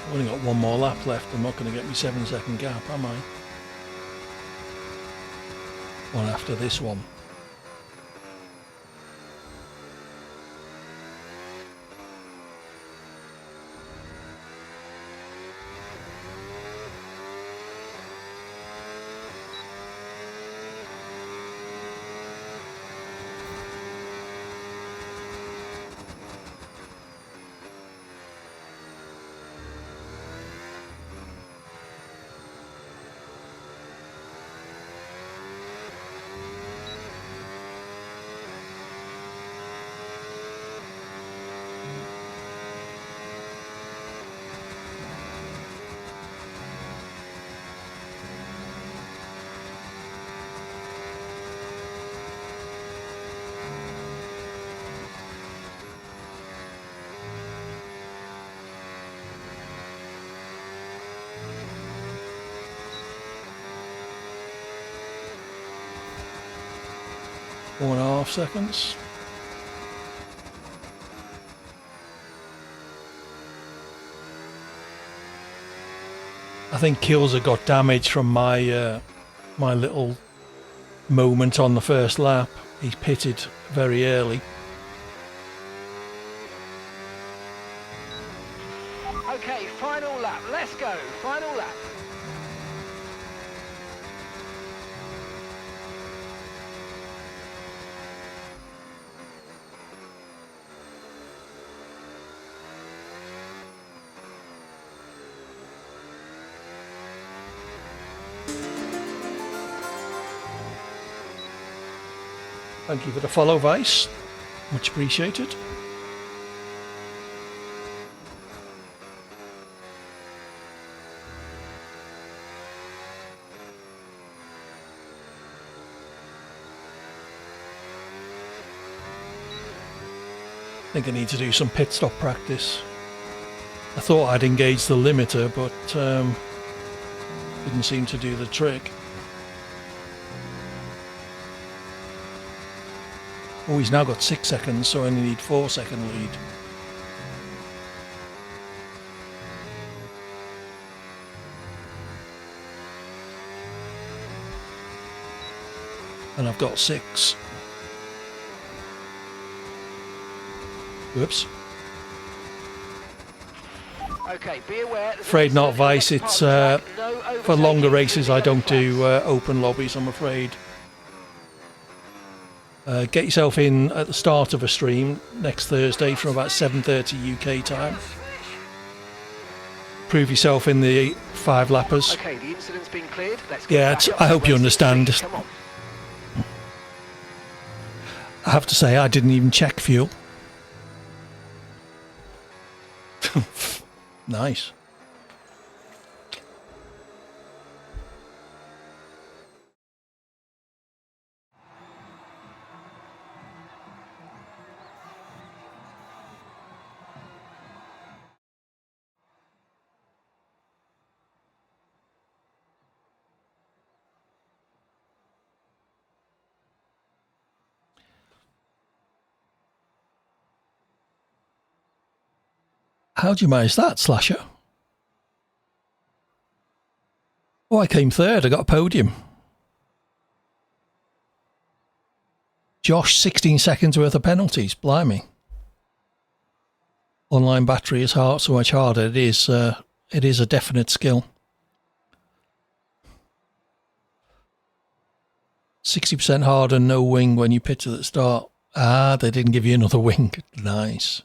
I've only got one more lap left. I'm not going to get me 7-second gap, am I? One after this one. Four and a half seconds. I think Kilser got damaged from my my little moment on the first lap. He pitted very early. Okay, final lap, let's go, final lap. Thank you for the follow, Vice. Much appreciated. I think I need to do some pit stop practice. I thought I'd engage the limiter, but didn't seem to do the trick. Oh, he's now got 6 seconds, so I only need 4-second lead. And I've got 6. Whoops. Okay, be aware. Afraid not, Vice. It's for longer races. I don't do open lobbies, I'm afraid. Get yourself in at the start of a stream next Thursday from about 7:30 UK time. Prove yourself in the 5 lappers. Okay, the incident's been cleared. Let's get Yeah, back up I to hope you race understand. 3. Come on. I have to say, I didn't even check fuel. Nice. How'd you manage that, Slasher? Oh, I came third. I got a podium. Josh, 16 seconds worth of penalties. Blimey. Online battery is hard, so much harder. It is a definite skill. 60% harder, no wing when you pitch at the start. Ah, they didn't give you another wing. Nice.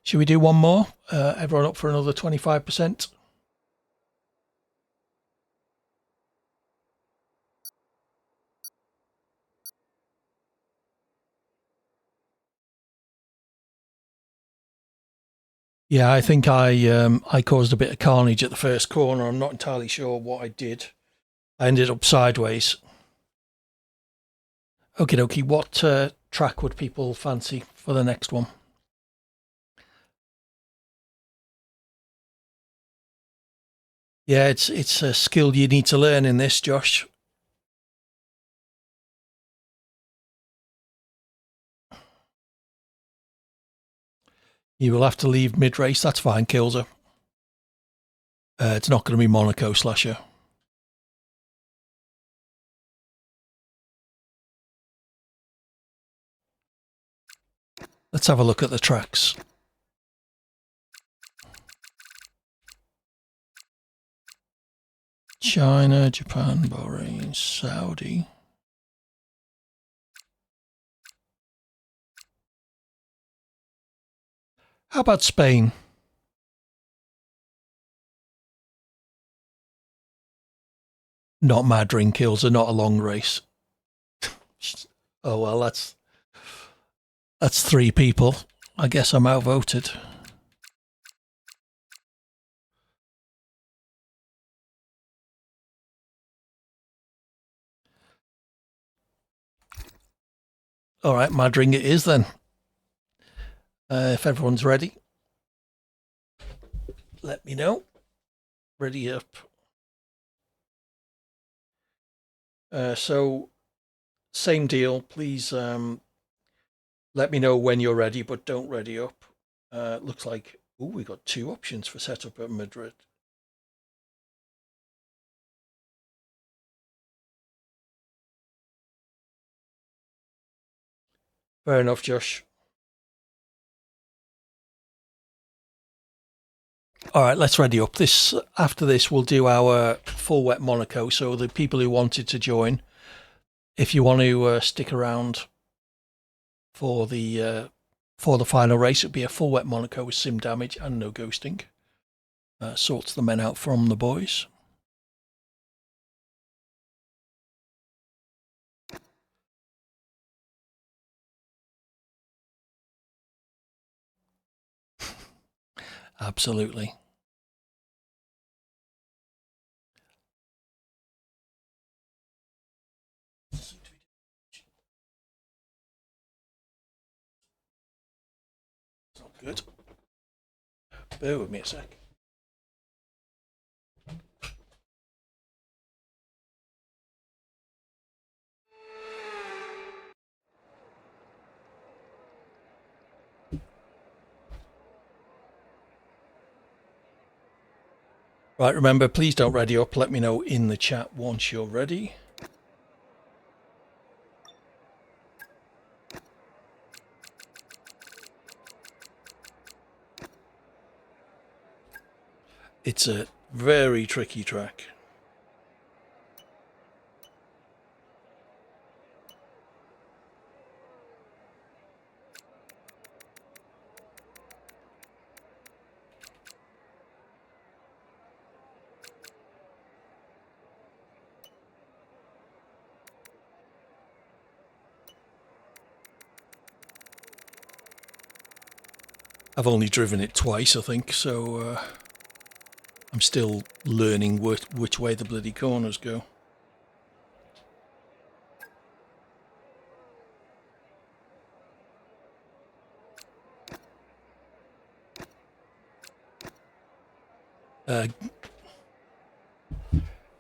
Should we do one more? Everyone up for another 25%? Yeah, I think I caused a bit of carnage at the first corner. I'm not entirely sure what I did. I ended up sideways. Okie dokie, what track would people fancy for the next one? Yeah, it's a skill you need to learn in this, Josh. You will have to leave mid-race. That's fine, Kilser. It's not going to be Monaco, Slasher. Let's have a look at the tracks. China, Japan, Bahrain, Saudi. How about Spain? Not Madrid kills are not a long race. Oh well, that's 3 people. I guess I'm outvoted. All right, Madrid it is then. If everyone's ready, let me know. Ready up. So, same deal. Please let me know when you're ready, but don't ready up. Looks like, we got 2 options for setup at Madrid. Fair enough, Josh. All right, let's ready up. After this, we'll do our full wet Monaco. So the people who wanted to join, if you want to stick around for the final race, it'll be a full wet Monaco with sim damage and no ghosting. sorts the men out from the boys. Absolutely. Not good. Bear with me a sec. Right, remember, please don't ready up. Let me know in the chat once you're ready. It's a very tricky track. I've only driven it twice, I think, so I'm still learning which way the bloody corners go.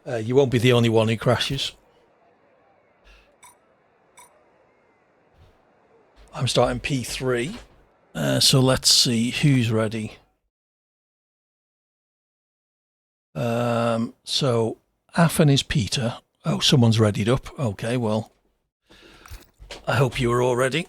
You won't be the only one who crashes. I'm starting P3, so let's see who's ready. So Affan is Peter. Oh, someone's readied up. Okay, well, I hope you are all ready.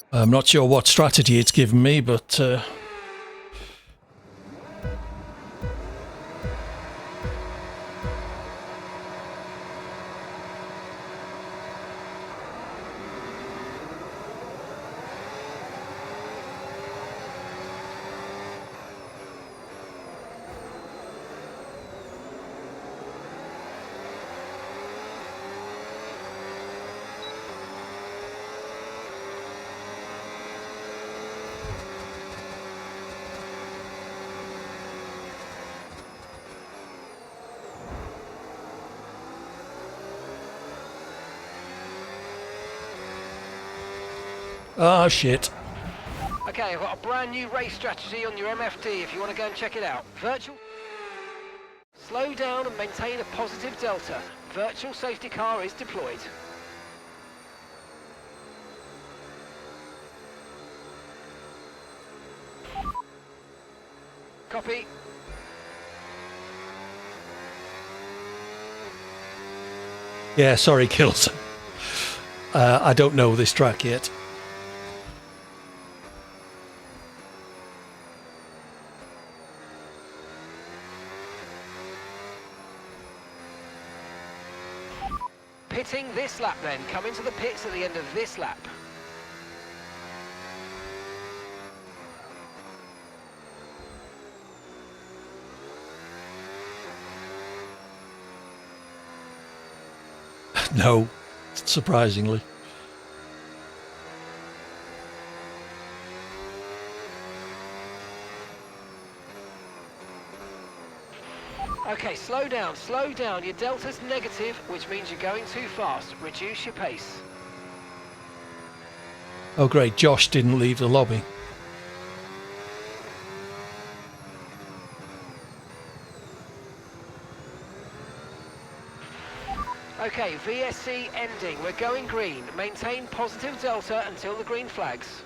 I'm not sure what strategy it's given me, but oh shit. Okay, I've got a brand new race strategy on your MFD if you want to go and check it out. Virtual... Slow down and maintain a positive delta. Virtual safety car is deployed. Copy. Yeah, sorry, Kills. I don't know this track yet. Pitting this lap then. Come into the pits at the end of this lap. No, surprisingly. Okay, slow down, slow down. Your delta's negative, which means you're going too fast. Reduce your pace. Oh great, Josh didn't leave the lobby. Okay, VSC ending. We're going green. Maintain positive delta until the green flags.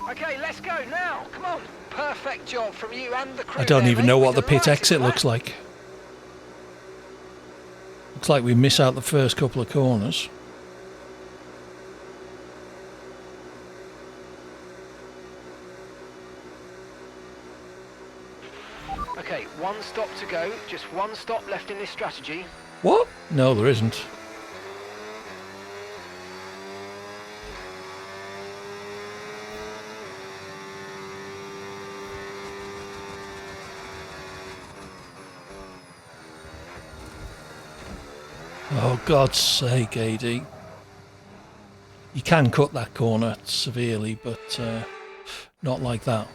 Okay, let's go now. Come on. Perfect job from you and the crew. I don't there, even mate. know We're what the pit delighted exit with looks that. like. Looks like we miss out the first couple of corners. Okay, one stop to go. Just one stop left in this strategy. What? No, there isn't. Oh, God's sake, AD. You can cut that corner severely, but not like that.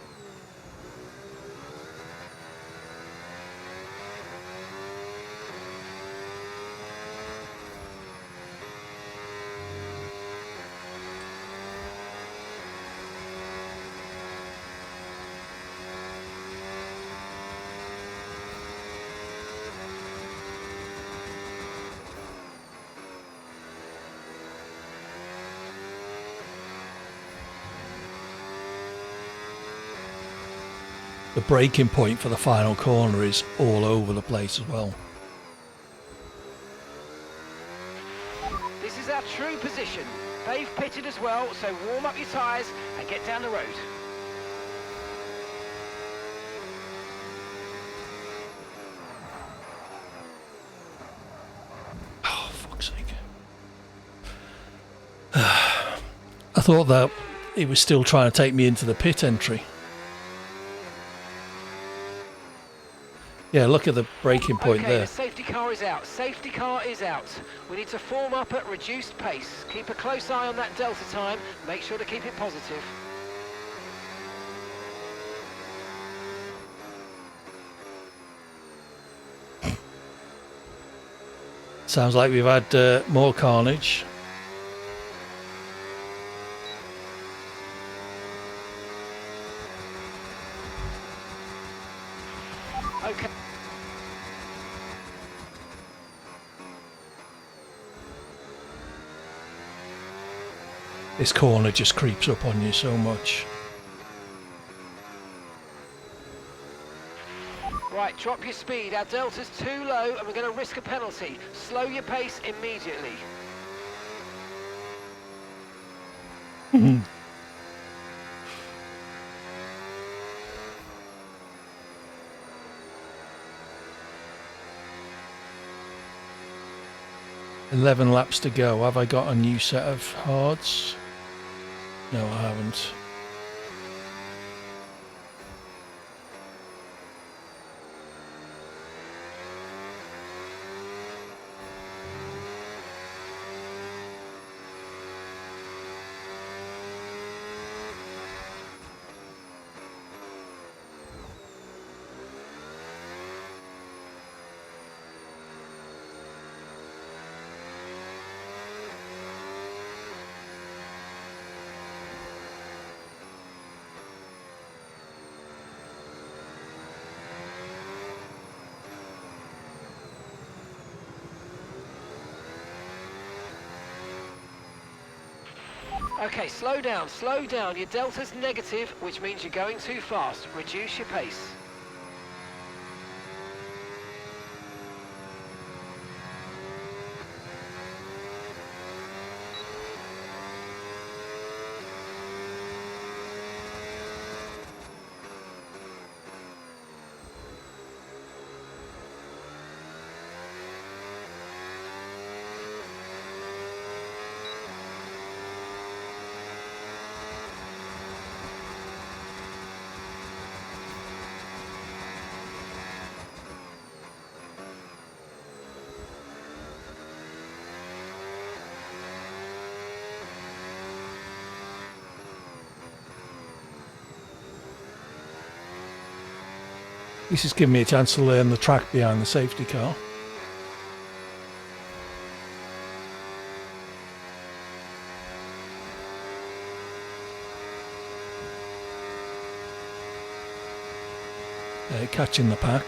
The braking point for the final corner is all over the place as well. This is our true position. They've pitted as well, so warm up your tyres and get down the road. Oh, fuck's sake. I thought that he was still trying to take me into the pit entry. Yeah, look at the braking point Okay, there. the safety car is out. Safety car is out. We need to form up at reduced pace. Keep a close eye on that delta time. Make sure to keep it positive. Sounds like we've had more carnage. Okay. This corner just creeps up on you so much. Right, drop your speed. Our delta's too low and we're going to risk a penalty. Slow your pace immediately. Mhm. "11 laps to go. Have I got a new set of hards?" No, I haven't. Okay, slow down, slow down. Your delta's negative, which means you're going too fast. Reduce your pace. This is giving me a chance to learn the track behind the safety car. Catching the pack.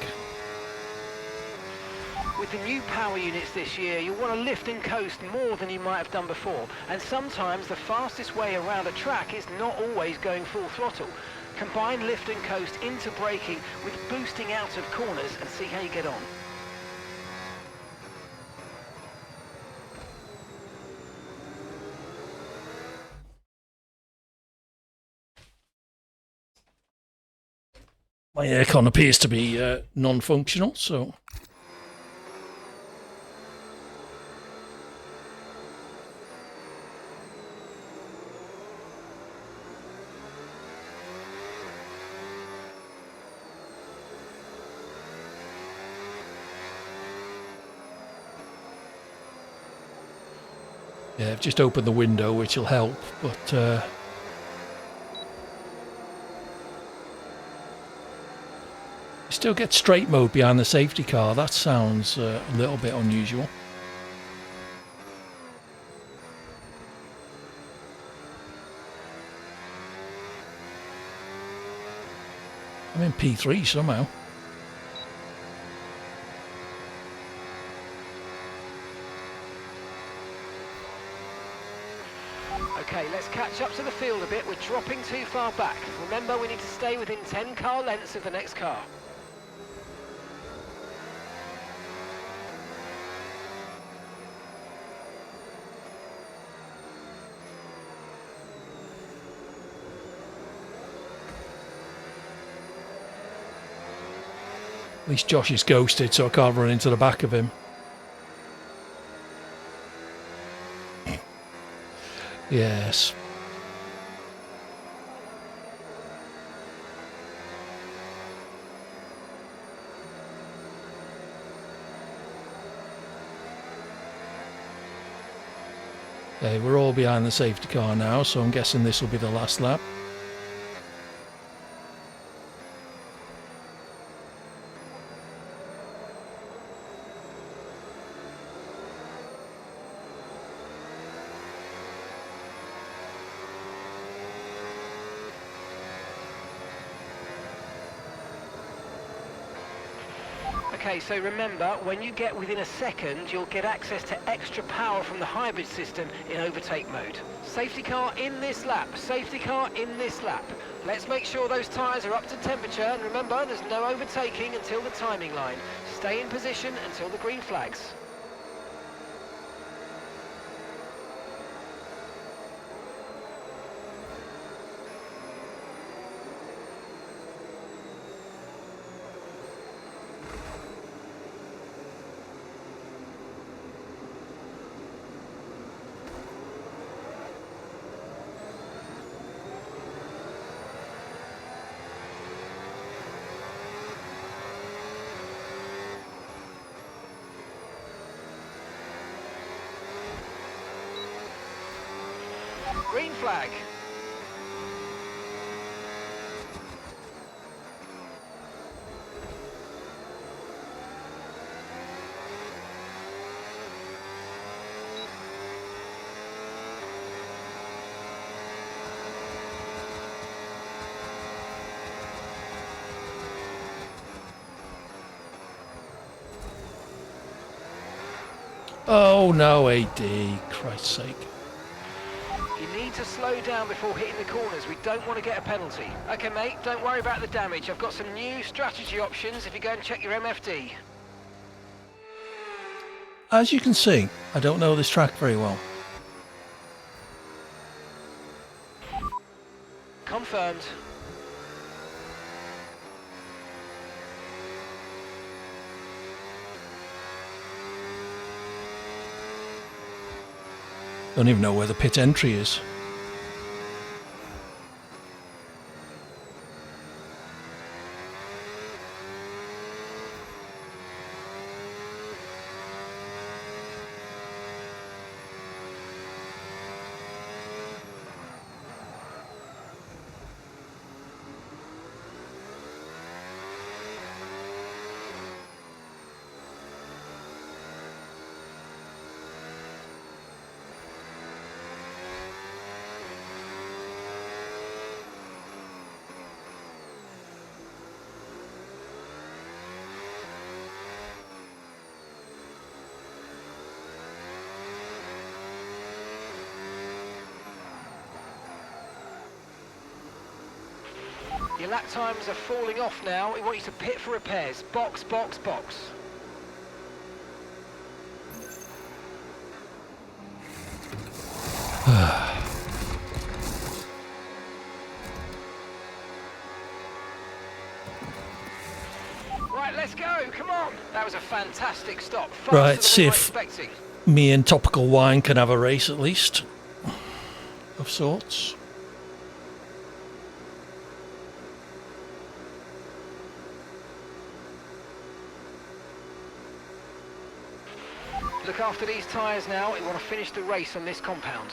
With the new power units this year, you'll want to lift and coast more than you might have done before. And sometimes the fastest way around a track is not always going full throttle. Combine lift and coast into braking with boosting out of corners and see how you get on. My aircon appears to be non-functional, so yeah, I've just opened the window, which will help, but you still get straight mode behind the safety car. That sounds a little bit unusual. I'm in P3 somehow. Okay, let's catch up to the field a bit. We're dropping too far back. Remember, we need to stay within 10 car lengths of the next car. At least Josh is ghosted, so I can't run into the back of him. Yes. Okay, we're all behind the safety car now, so I'm guessing this will be the last lap. Okay, so remember, when you get within a second, you'll get access to extra power from the hybrid system in overtake mode. Safety car in this lap, safety car in this lap. Let's make sure those tyres are up to temperature, and remember, there's no overtaking until the timing line. Stay in position until the green flags. Green flag. Oh no, AD, Christ's sake. You need to slow down before hitting the corners. We don't want to get a penalty. Okay, mate, don't worry about the damage. I've got some new strategy options if you go and check your MFD. As you can see, I don't know this track very well. Confirmed. Don't even know where the pit entry is. Lap times are falling off now. We want you to pit for repairs. Box, box, box. Right, let's go. Come on. That was a fantastic stop. Faster Right, than see we were if expecting. me and Topical Wine can have a race at least, of sorts. Look after these tyres now. We want to finish the race on this compound.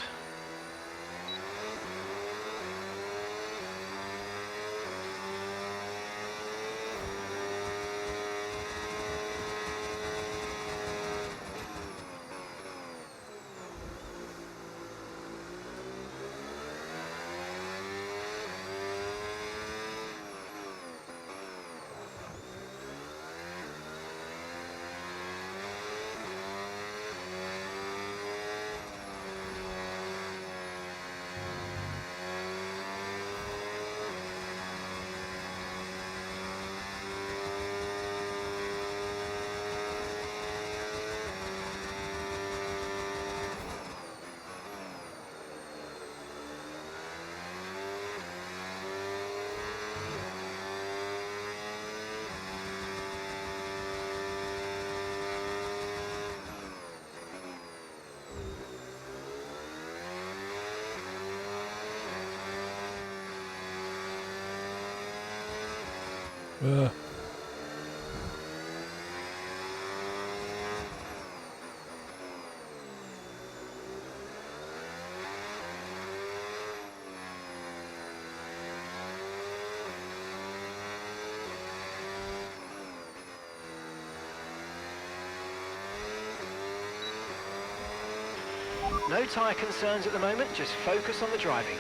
No tyre concerns at the moment, just focus on the driving.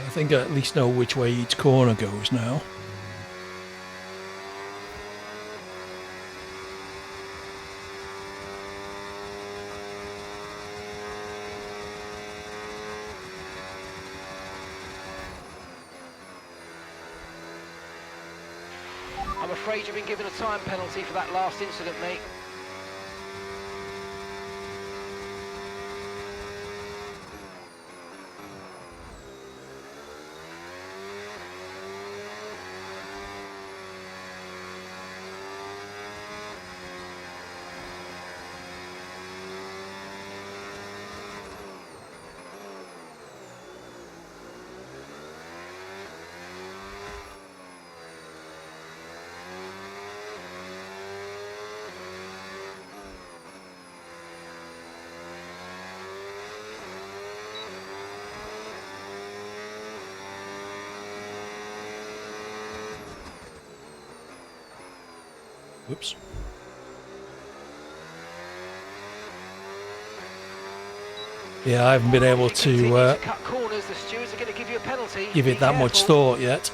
I think I at least know which way each corner goes now. I'm afraid you've been given a time penalty for that last incident, mate. Whoops. Yeah, I haven't been able to cut corners. The stewards are going to give you a penalty. give it that much Careful. thought yet.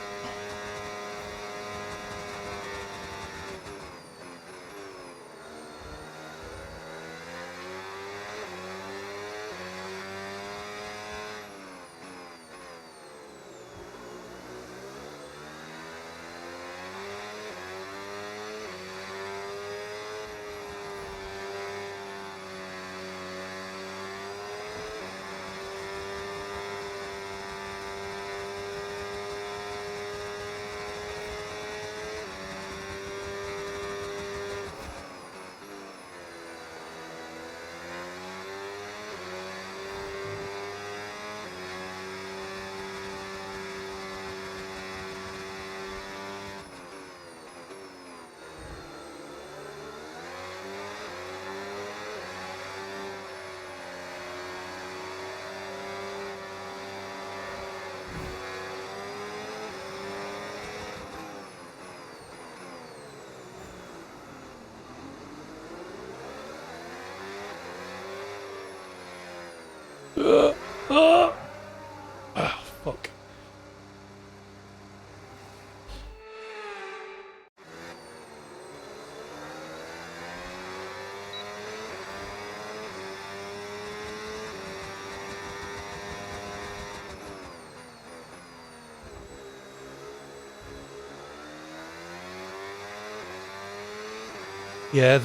Yeah,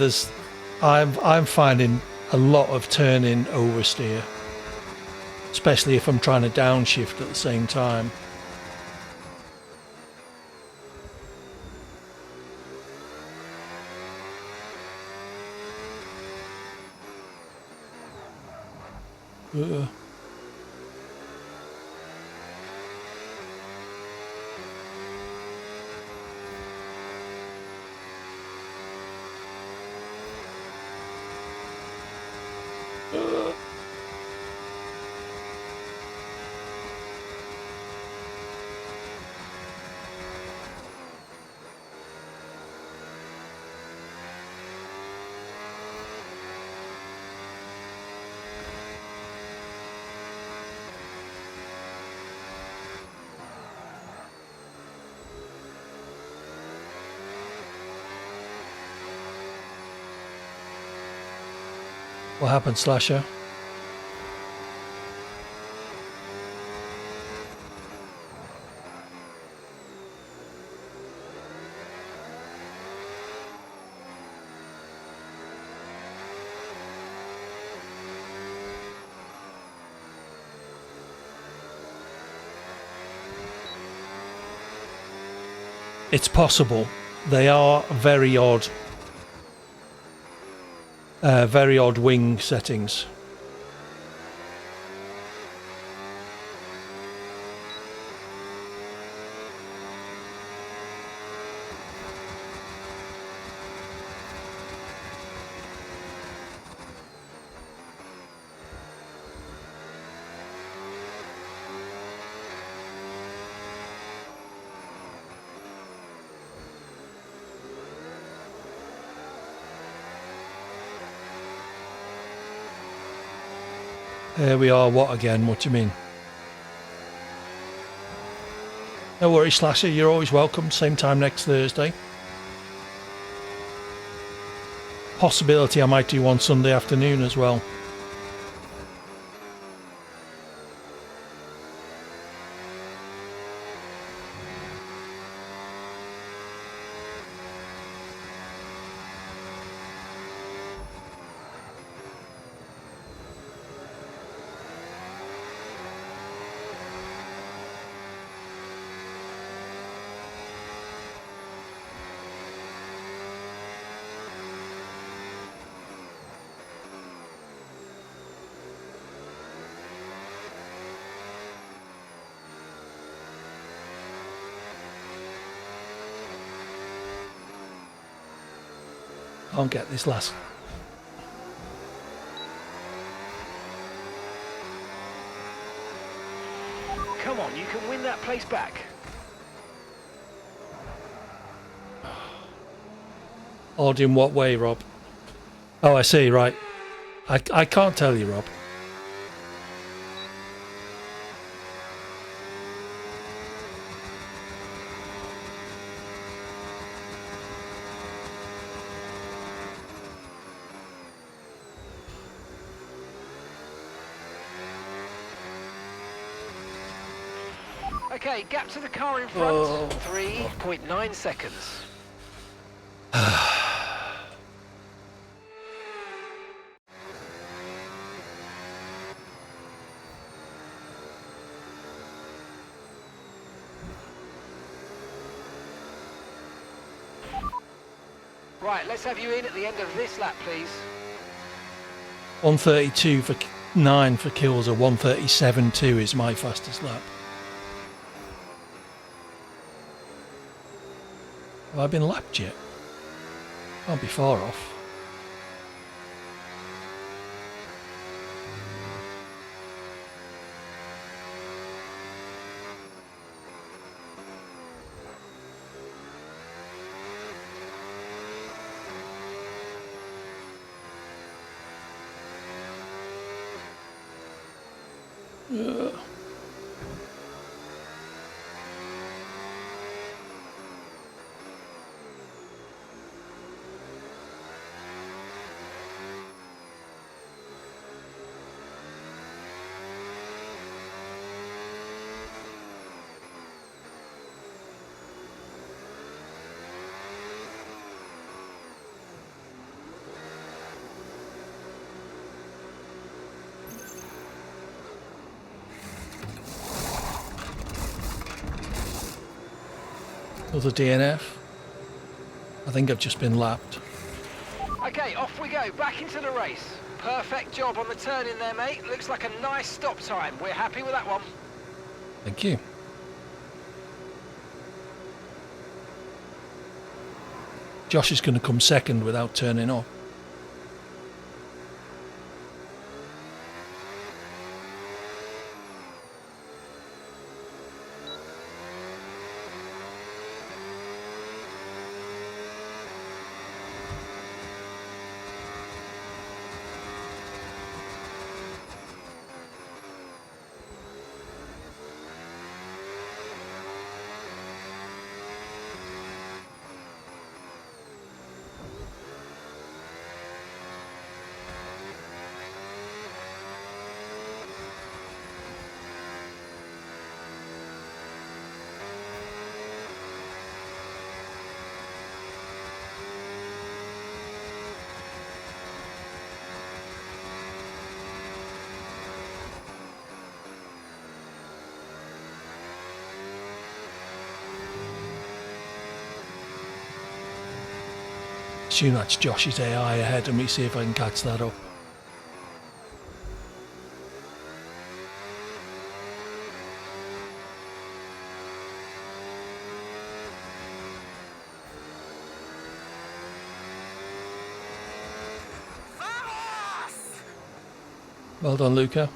I'm finding a lot of turning oversteer, especially if I'm trying to downshift at the same time. Uh, what happened, Slasher? It's possible. They are very odd wing settings. Here we are. What again? What do you mean? No worries, Slasher. You're always welcome. Same time next Thursday. Possibility I might do one Sunday afternoon as well. Can't get this last. Come on, you can win that place back. Odd in what way, Rob? Oh, I see, right. I can't tell you, Rob. Okay, gap to the car in front, 3.9 seconds. Right, let's have you in at the end of this lap, please. 132 for 9 for kills, or 137.2 is my fastest lap. Have I been lapped yet? Can't be far off. Another DNF. I think I've just been lapped. Okay, off we go, back into the race. Perfect job on the turn in there, mate. Looks like a nice stop time. We're happy with that one. Thank you. Josh is going to come second without turning off. Assume that's Josh's AI ahead of me, see if I can catch that up. Well done, Luca.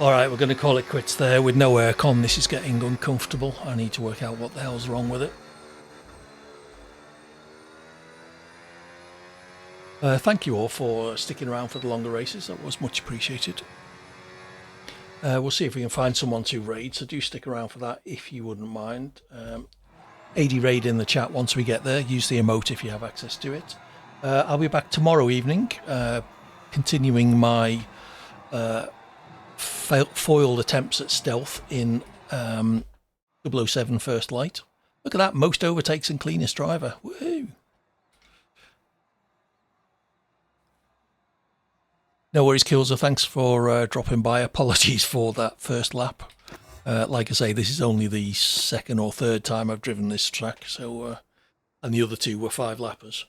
Alright, we're going to call it quits there. With no aircon, this is getting uncomfortable. I need to work out what the hell's wrong with it. Thank you all for sticking around for the longer races. That was much appreciated. We'll see if we can find someone to raid, so do stick around for that if you wouldn't mind. AD raid in the chat once we get there. Use the emote if you have access to it. I'll be back tomorrow evening, continuing my foiled attempts at stealth in 007 First Light. Look at that, most overtakes and cleanest driver. Woohoo! No worries, Kilzer. Thanks for dropping by. Apologies for that first lap. Like I say, this is only the second or third time I've driven this track, so and the other two were 5-lappers.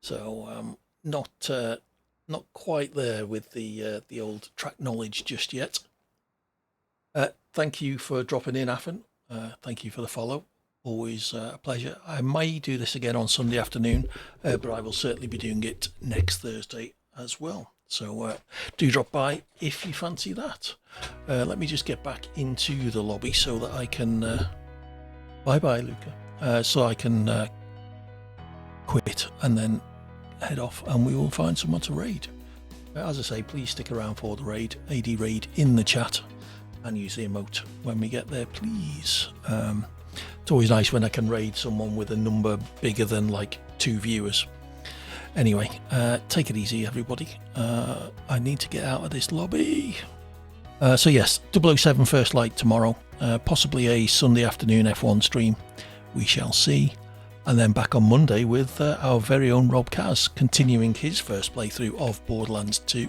So not quite there with the old track knowledge just yet. Thank you for dropping in, Affin. Thank you for the follow. Always a pleasure. I may do this again on Sunday afternoon, but I will certainly be doing it next Thursday as well. So do drop by if you fancy that. Let me just get back into the lobby so that I can... bye-bye, Luca. So I can quit and then head off and we will find someone to raid. As I say, please stick around for the raid. AD raid in the chat and use the emote when we get there, please. It's always nice when I can raid someone with a number bigger than like 2 viewers. Anyway, take it easy, everybody. I need to get out of this lobby. So yes, 007 First Light tomorrow. Possibly a Sunday afternoon F1 stream. We shall see. And then back on Monday with our very own Rob Kaz, continuing his first playthrough of Borderlands 2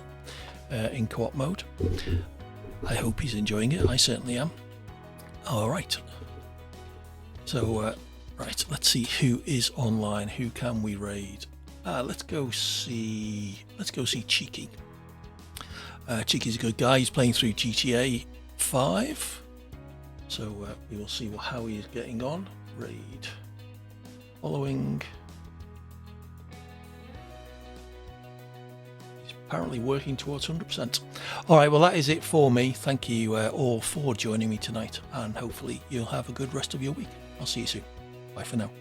in co-op mode. I hope he's enjoying it. I certainly am. All right. So, right, let's see who is online. Who can we raid? Let's go see Cheeky. Cheeky's a good guy. He's playing through GTA 5. So we will see how he is getting on. Raid. Following. He's apparently working towards 100%. All right, well, that is it for me. Thank you all for joining me tonight, and hopefully you'll have a good rest of your week. I'll see you soon. Bye for now.